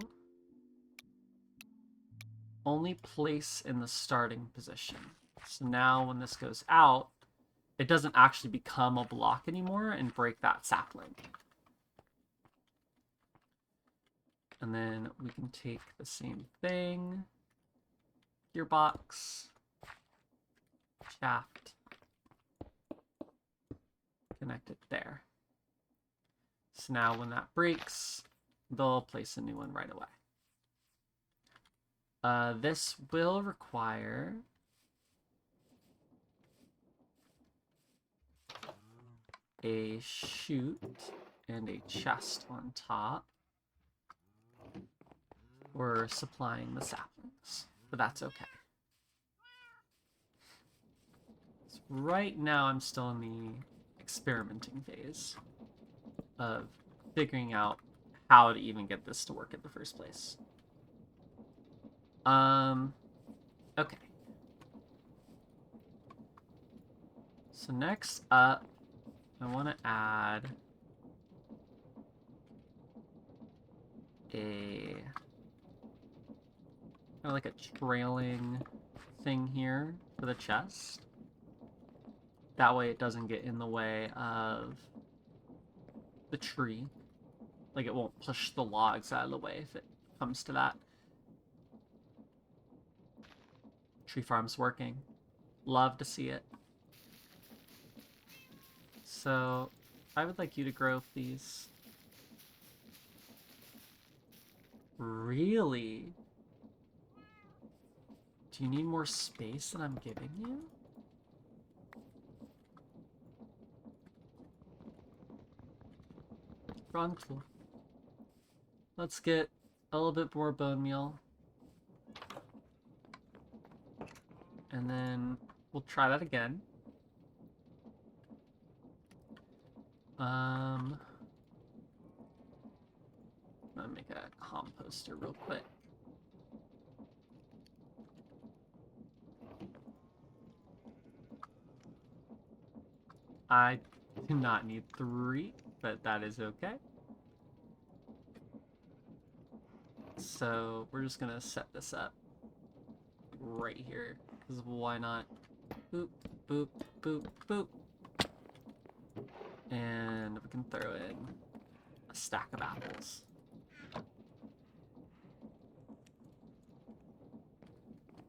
only place in the starting position. So now when this goes out, it doesn't actually become a block anymore and break that sapling. And then we can take the same thing, gearbox, shaft, connect it there. So now when that breaks, they'll place a new one right away. This will require a chute and a chest on top for supplying the saplings, but that's okay. So right now I'm still in the experimenting phase of figuring out how to even get this to work in the first place. Okay. So next up, I want to add Kind of like a trailing thing here for the chest. That way it doesn't get in the way of the tree. Like, it won't push the logs out of the way if it comes to that. Tree farm's working. Love to see it. So, I would like you to grow, please. Really? Do you need more space than I'm giving you? Wrong tool. Let's get a little bit more bone meal. And then we'll try that again. I'm gonna make a composter real quick. I do not need 3, but that is okay. So we're just gonna set this up right here, because why not? Boop, boop, boop, boop. And we can throw in a stack of apples.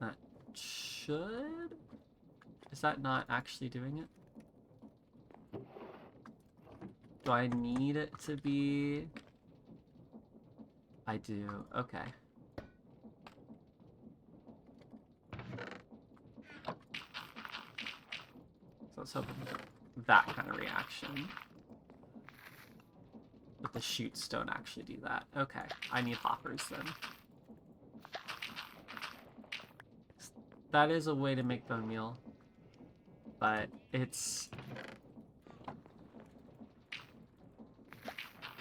That should... Is that not actually doing it? Do I need it to be... I do. Okay. So let's hope that kind of reaction. But the shoots don't actually do that. Okay, I need hoppers then. That is a way to make bone meal, but it's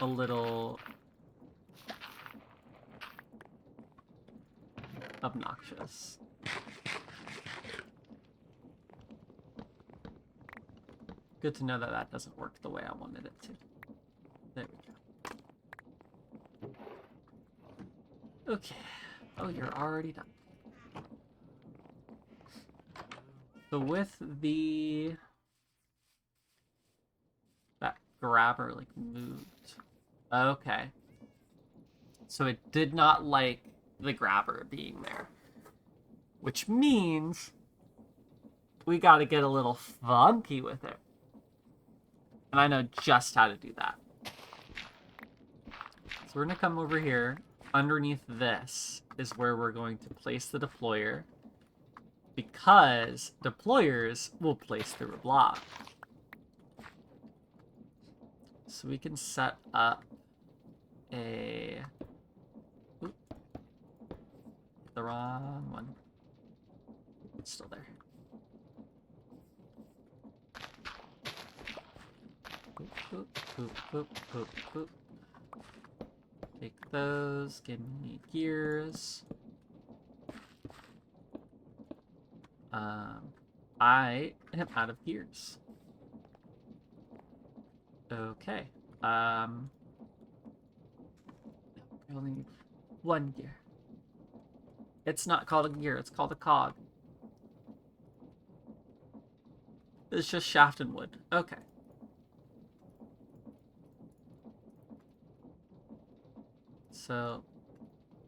a little obnoxious. Good to know that that doesn't work the way I wanted it to. There we go. Okay. Oh, you're already done. So with the... That grabber, like, moved. Okay. So it did not like the grabber being there. Which means we gotta get a little funky with it. And I know just how to do that. So we're gonna come over here. Underneath this is where we're going to place the deployer, because deployers will place through a block. So we can set up a... Oop. The wrong one. It's still there. Boop, boop, boop, boop, boop, boop. Take those, give me gears. I am out of gears. Okay. I only need 1 gear. It's not called a gear, it's called a cog. It's just shaft and wood. Okay. So,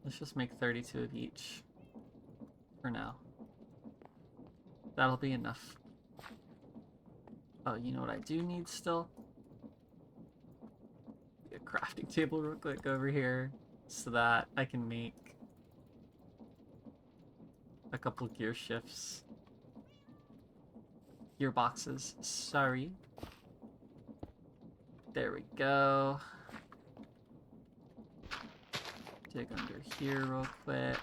let's just make 32 of each for now. That'll be enough. Oh, you know what I do need still? A crafting table real quick over here so that I can make a couple gear shifts. Gearboxes, sorry. There we go. Dig under here real quick.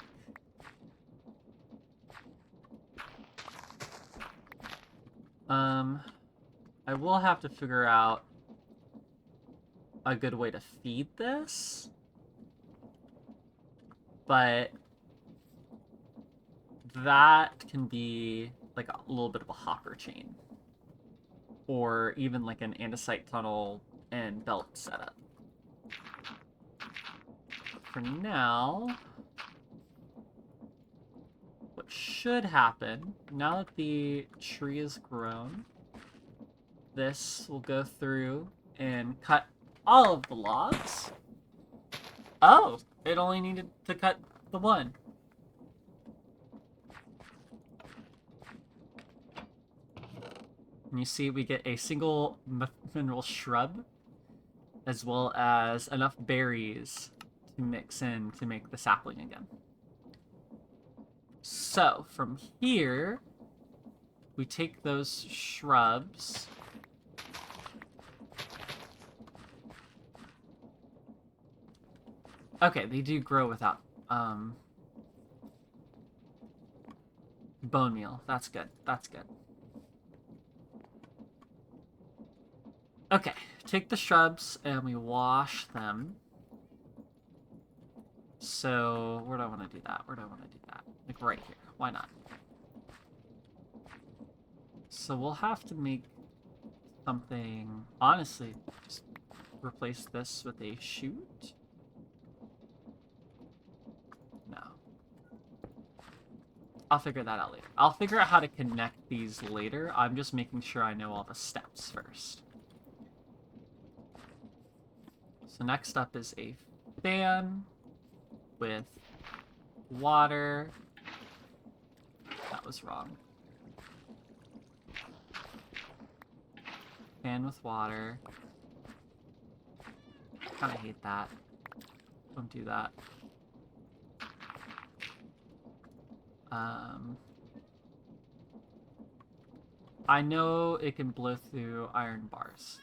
I will have to figure out a good way to feed this, but that can be like a little bit of a hopper chain, or even like an andesite tunnel and belt setup. For now, what should happen, now that the tree is grown, this will go through and cut all of the logs. Oh, it only needed to cut the one. And you see we get a single mineral shrub, as well as enough berries to mix in to make the sapling again. So, from here, we take those shrubs. Okay, they do grow without bone meal. That's good. That's good. Okay, take the shrubs and we wash them. So, where do I want to do that? Where do I want to do that? Like right here. Why not? So we'll have to make something... Honestly, just replace this with a chute. No. I'll figure that out later. I'll figure out how to connect these later. I'm just making sure I know all the steps first. So next up is a fan with water. That was wrong. Fan with water. I kind of hate that. Don't do that. I know it can blow through iron bars.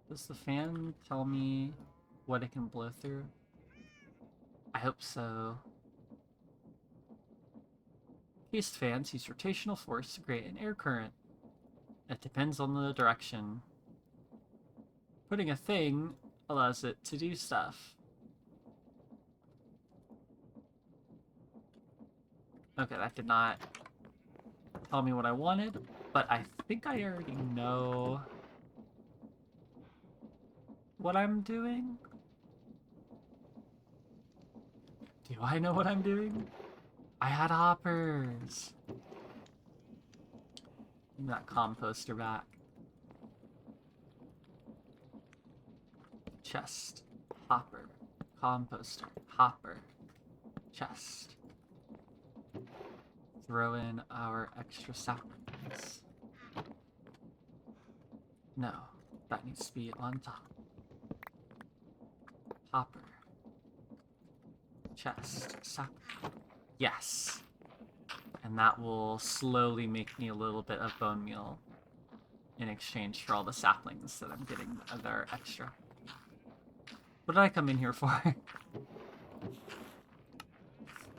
Does the fan tell me what it can blow through? I hope so. Cased fans use rotational force to create an air current. It depends on the direction. Putting a thing allows it to do stuff. Okay, that did not tell me what I wanted, but I think I already know what I'm doing. Do I know what I'm doing? I had hoppers. Give me that composter back. Chest, hopper, composter, hopper, chest. Throw in our extra saplings. No, that needs to be on top. Hopper. Chest, sapling. Yes. And that will slowly make me a little bit of bone meal in exchange for all the saplings that I'm getting that are extra. What did I come in here for?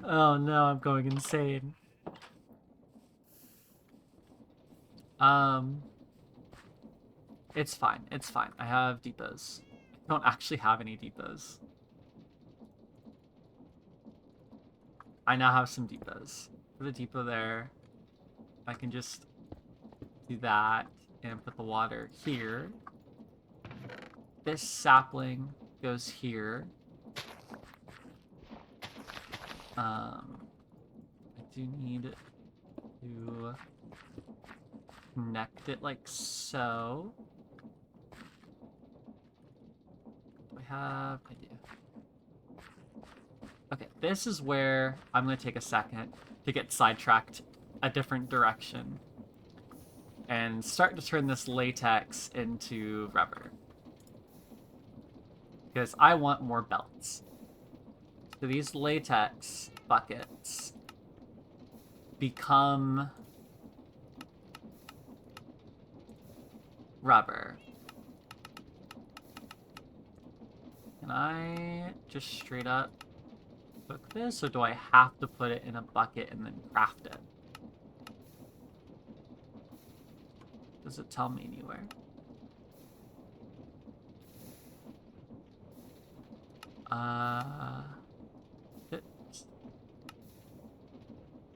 Oh no, I'm going insane. It's fine, it's fine. I have depots. I don't actually have any depots. I now have some depots. Put a depot there. I can just do that and put the water here. This sapling goes here. I do need to connect it like so. Do I have? I do. Okay, this is where I'm going to take a second to get sidetracked a different direction and start to turn this latex into rubber. Because I want more belts. So these latex buckets become rubber. Can I just straight up cook this, or do I have to put it in a bucket and then craft it? Does it tell me anywhere?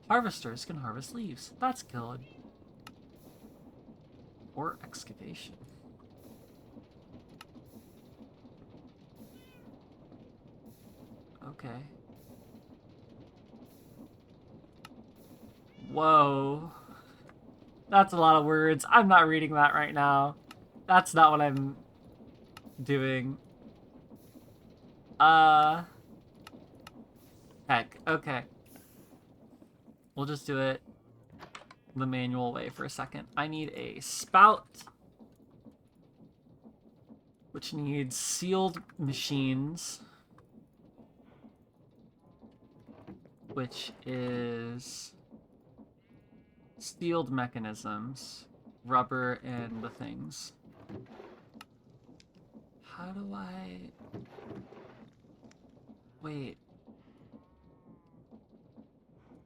Harvesters can harvest leaves. That's good. Or excavation. Okay. Whoa. That's a lot of words. I'm not reading that right now. That's not what I'm doing. Heck. Okay. We'll just do it the manual way for a second. I need a spout, which needs sealed machines, which is sealed mechanisms, rubber, and the things. How do I... Wait.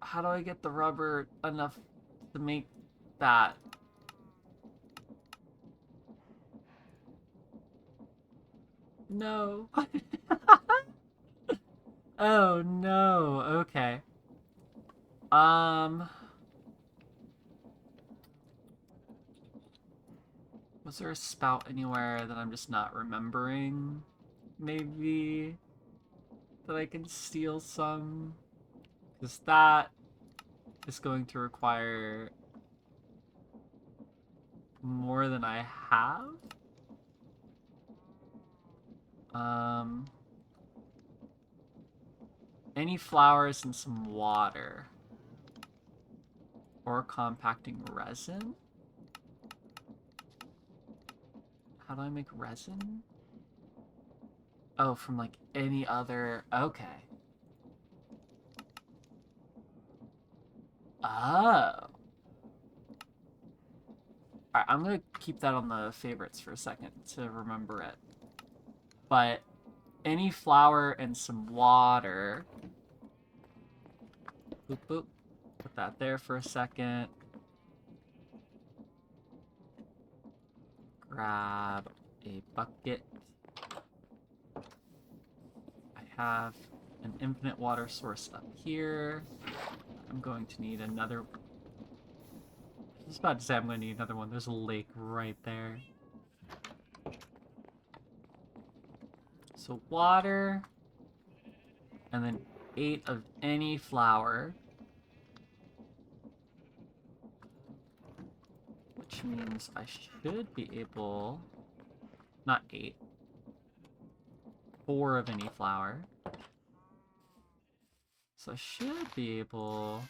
How do I get the rubber enough to make that? No. Oh no. Okay. Was there a spout anywhere that I'm just not remembering? Maybe that I can steal some? Because that is going to require more than I have. Any flowers and some water. Or compacting resin? How do I make resin? Oh, from like any other... Okay. Oh. Alright, I'm gonna keep that on the favorites for a second to remember it. But any flour and some water. Boop, boop. Put that there for a second. Grab a bucket. I have an infinite water source up here. I'm going to need another... I was about to say I'm going to need another one. There's a lake right there. So water. And then 8 of any flour. Which means I should be able... Not 8. 4 of any flour. So I should be able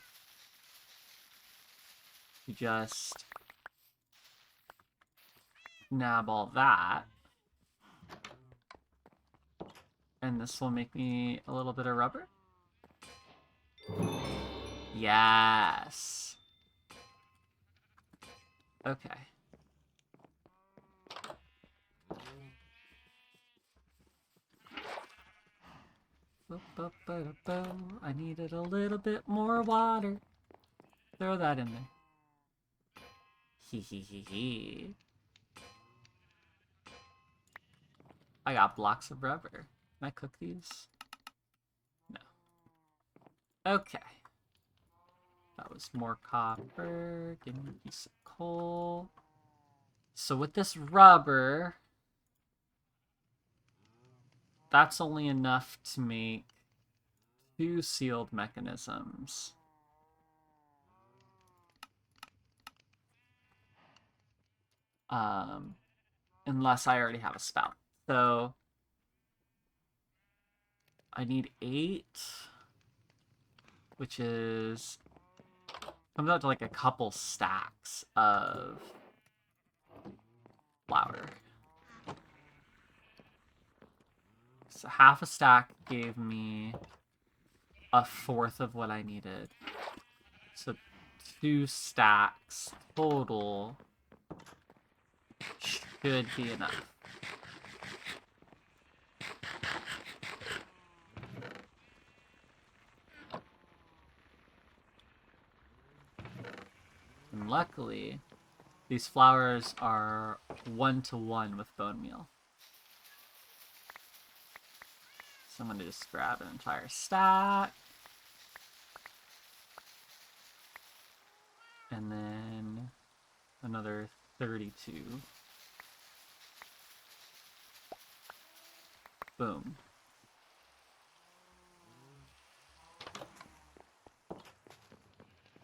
to just nab all that. And this will make me a little bit of rubber. Yes. Okay. I needed a little bit more water. Throw that in there. Hee hee hee hee. I got blocks of rubber. Can I cook these? No. Okay. That was more copper. Give me a piece of coal. So with this rubber, that's only enough to make 2 sealed mechanisms. Unless I already have a spout. So I need 8, which is comes out to like a couple stacks of flour. So half a stack gave me a 1/4 of what I needed. So 2 stacks total should be enough. And luckily, these flowers are 1-to-1 with bone meal. So I'm going to just grab an entire stack. And then another 32. Boom.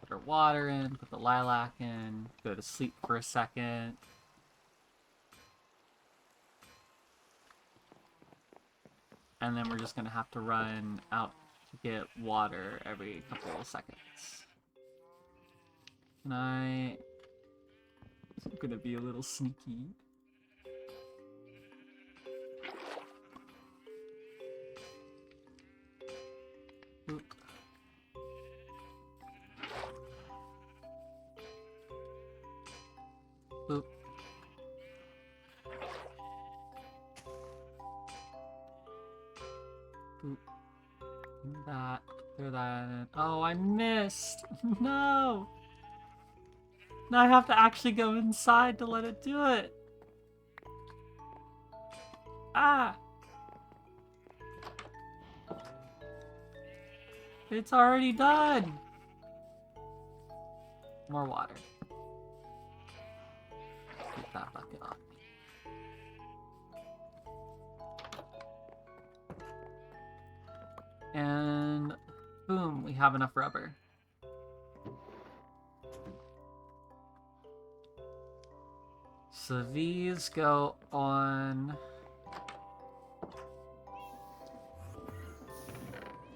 Put our water in, put the lilac in, go to sleep for a second. And then we're just gonna have to run out to get water every couple of seconds. I'm gonna be a little sneaky. Oop. Oop. Oop. That. Throw that in. Oh, I missed! No! Now I have to actually go inside to let it do it. Ah! It's already done! More water. Get that bucket on me. And boom, we have enough rubber. So these go on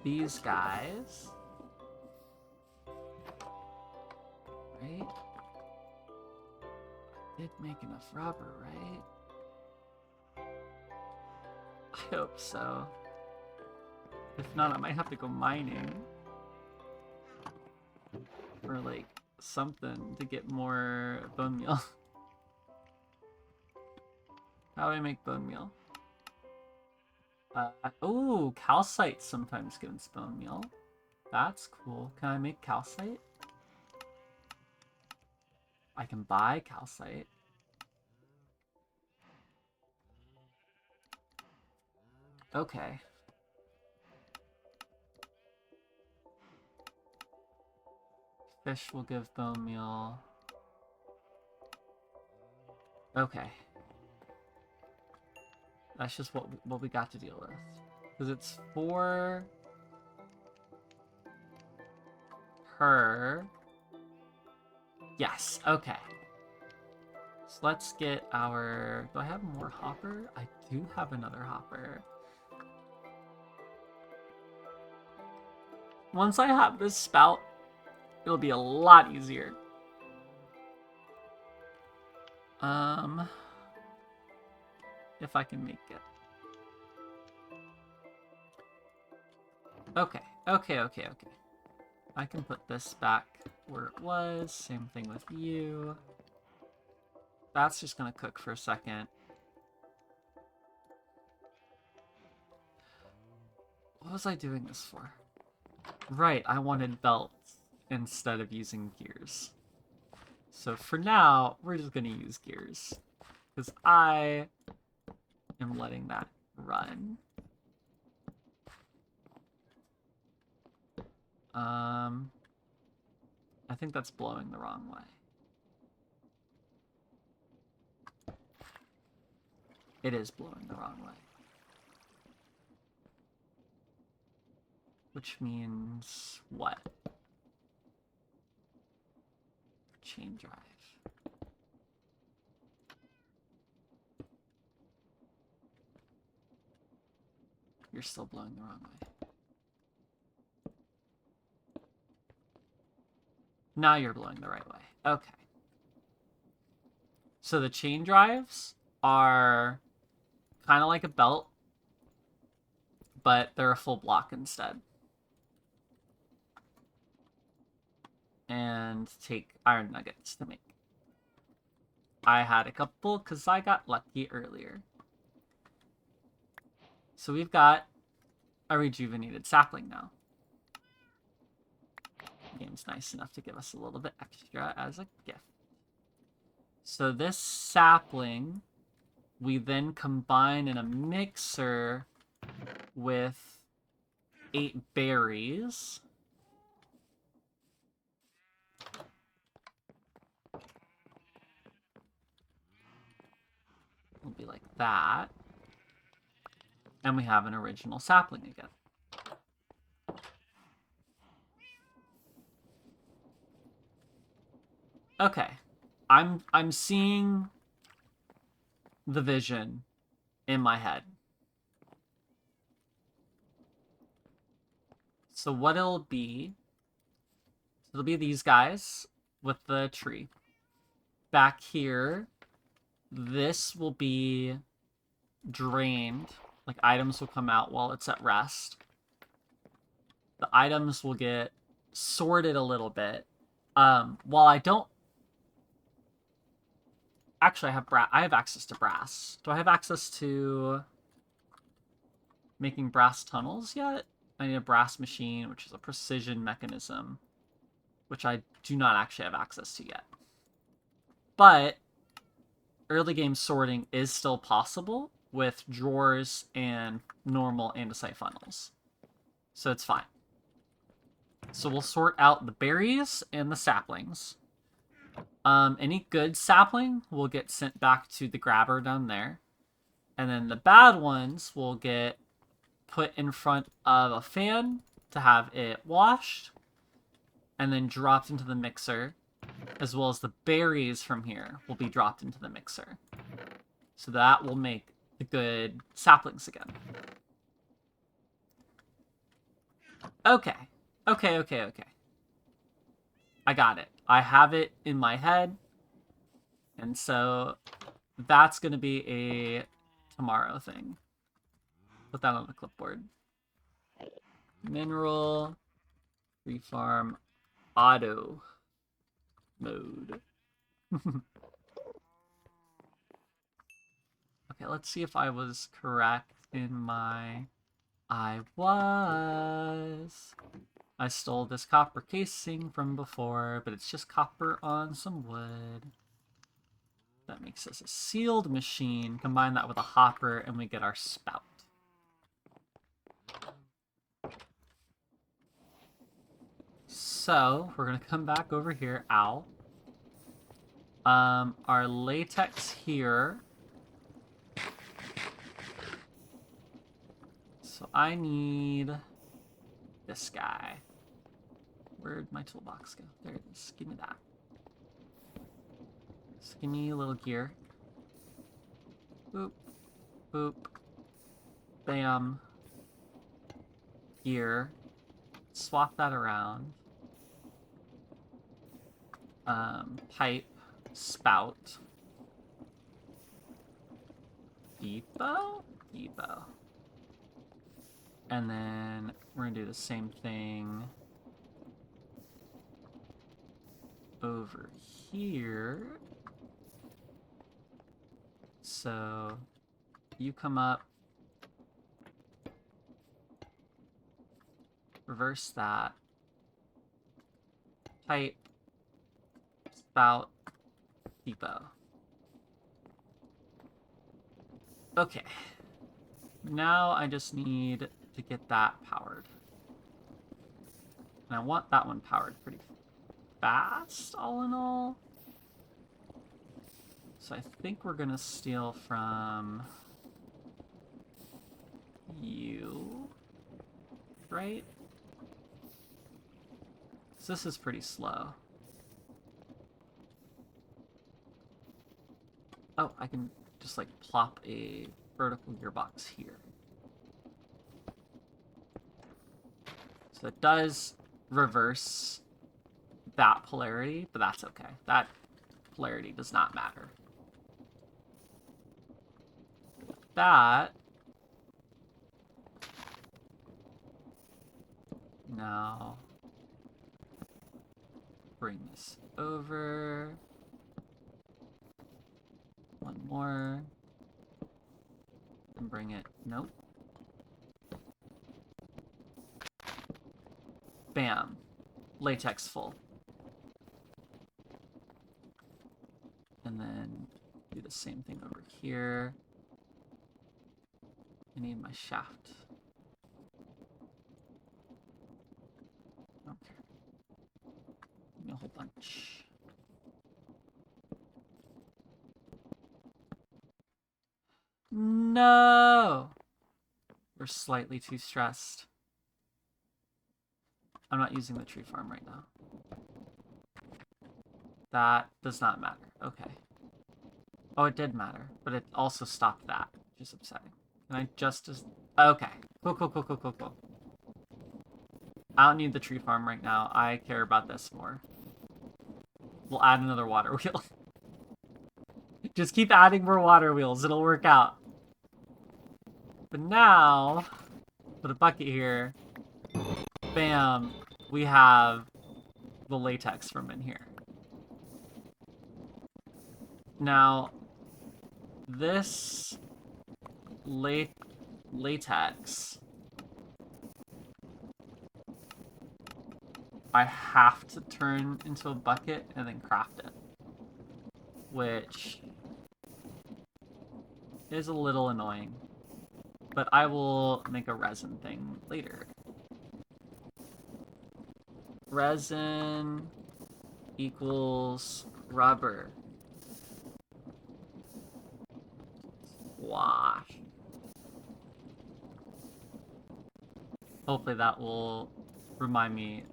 these guys. Right? I did make enough rubber, right? I hope so. If not, I might have to go mining. Or like something to get more bone meal. How do I make bone meal? Oh, calcite sometimes gives bone meal. That's cool. Can I make calcite? I can buy calcite. Okay. Fish will give bone meal. Okay. That's just what we got to deal with. Because it's for her. Yes, okay. So let's get our... Do I have more hopper? I do have another hopper. Once I have this spout, it'll be a lot easier. If I can make it. Okay. I can put this back where it was. Same thing with you. That's just gonna cook for a second. What was I doing this for? Right, I wanted belts instead of using gears. So for now, we're just gonna use gears. Because I am letting that run. I think that's blowing the wrong way. It is blowing the wrong way. Which means what? Chain drive. You're still blowing the wrong way. Now you're blowing the right way. Okay. So the chain drives are kind of like a belt, but they're a full block instead. And take iron nuggets to make. I had a couple because I got lucky earlier. So we've got a rejuvenated sapling now. The game's nice enough to give us a little bit extra as a gift. So this sapling, we then combine in a mixer with 8 berries. It'll be like that. And we have an original sapling again. Okay. I'm seeing the vision in my head. So what it'll be these guys with the tree. Back here, this will be drained. Like, items will come out while it's at rest. The items will get sorted a little bit. While I don't... Actually, I have access to brass. Do I have access to making brass tunnels yet? I need a brass machine, which is a precision mechanism, which I do not actually have access to yet. But early game sorting is still possible with drawers and normal andesite funnels. So it's fine. So we'll sort out the berries and the saplings. Any good sapling will get sent back to the grabber down there. And then the bad ones will get put in front of a fan to have it washed. And then dropped into the mixer. As well as the berries from here will be dropped into the mixer. So that will make the good saplings again. Okay. Okay. I got it. I have it in my head. And so that's going to be a tomorrow thing. Put that on the clipboard. Menril refarm auto mode. Okay, let's see if I was correct in my... I was. I stole this copper casing from before, but it's just copper on some wood. That makes us a sealed machine. Combine that with a hopper, and we get our spout. So, we're going to come back over here. Ow. Our latex here. So I need this guy. Where'd my toolbox go? There it is. Give me that. Just give me a little gear. Boop. Boop. Bam. Gear. Swap that around. Pipe. Spout. Depot? Depot. And then we're gonna do the same thing over here. So you come up, reverse that, pipe, spout, depot. Okay. Now I just need to get that powered. And I want that one powered pretty fast, all in all. So I think we're gonna steal from you, right? So this is pretty slow. Oh, I can just like plop a vertical gearbox here. So it does reverse that polarity, but that's okay. That polarity does not matter. That. Now bring this over. One more. And bring it. Nope. Bam. Latex full. And then do the same thing over here. I need my shaft. Okay. Give me a whole bunch. No! We're slightly too stressed. I'm not using the tree farm right now. That does not matter. Okay. Oh, it did matter, but it also stopped that, which is upsetting. Can I just... Okay. Cool, cool, cool, cool, cool, cool. I don't need the tree farm right now. I care about this more. We'll add another water wheel. Just keep adding more water wheels. It'll work out. But now, put a bucket here. Bam. We have the latex from in here. Now, this latex, I have to turn into a bucket and then craft it, which is a little annoying, but I will make a resin thing later. Resin equals rubber. Wash. Hopefully that will remind me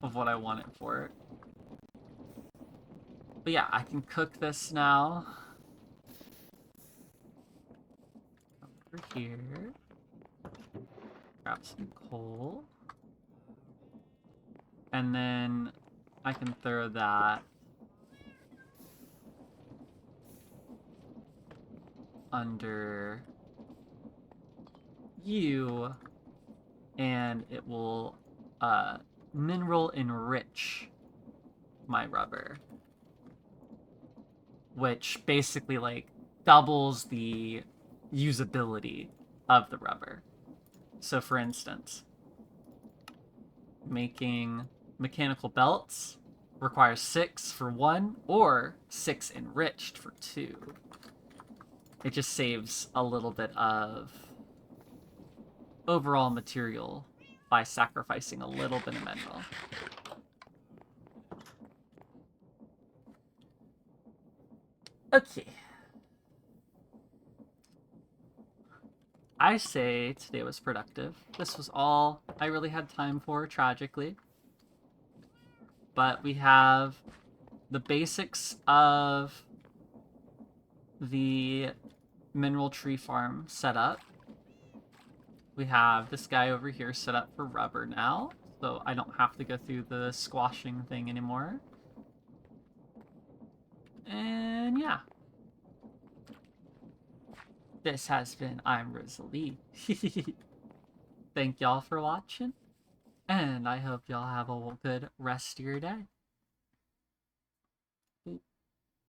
of what I want it for. But yeah, I can cook this now. Over here. Grab some coal. And then I can throw that under you, and it will mineral enrich my rubber, which basically like doubles the usability of the rubber. So for instance, making mechanical belts requires 6 for 1 or 6 enriched for 2. It just saves a little bit of overall material by sacrificing a little bit of mineral. Okay. I say today was productive. This was all I really had time for, tragically. But we have the basics of the mineral tree farm set up. We have this guy over here set up for rubber now, so I don't have to go through the squashing thing anymore. And yeah. This has been I'm Rosalie. Thank y'all for watching, and I hope y'all have a good rest of your day.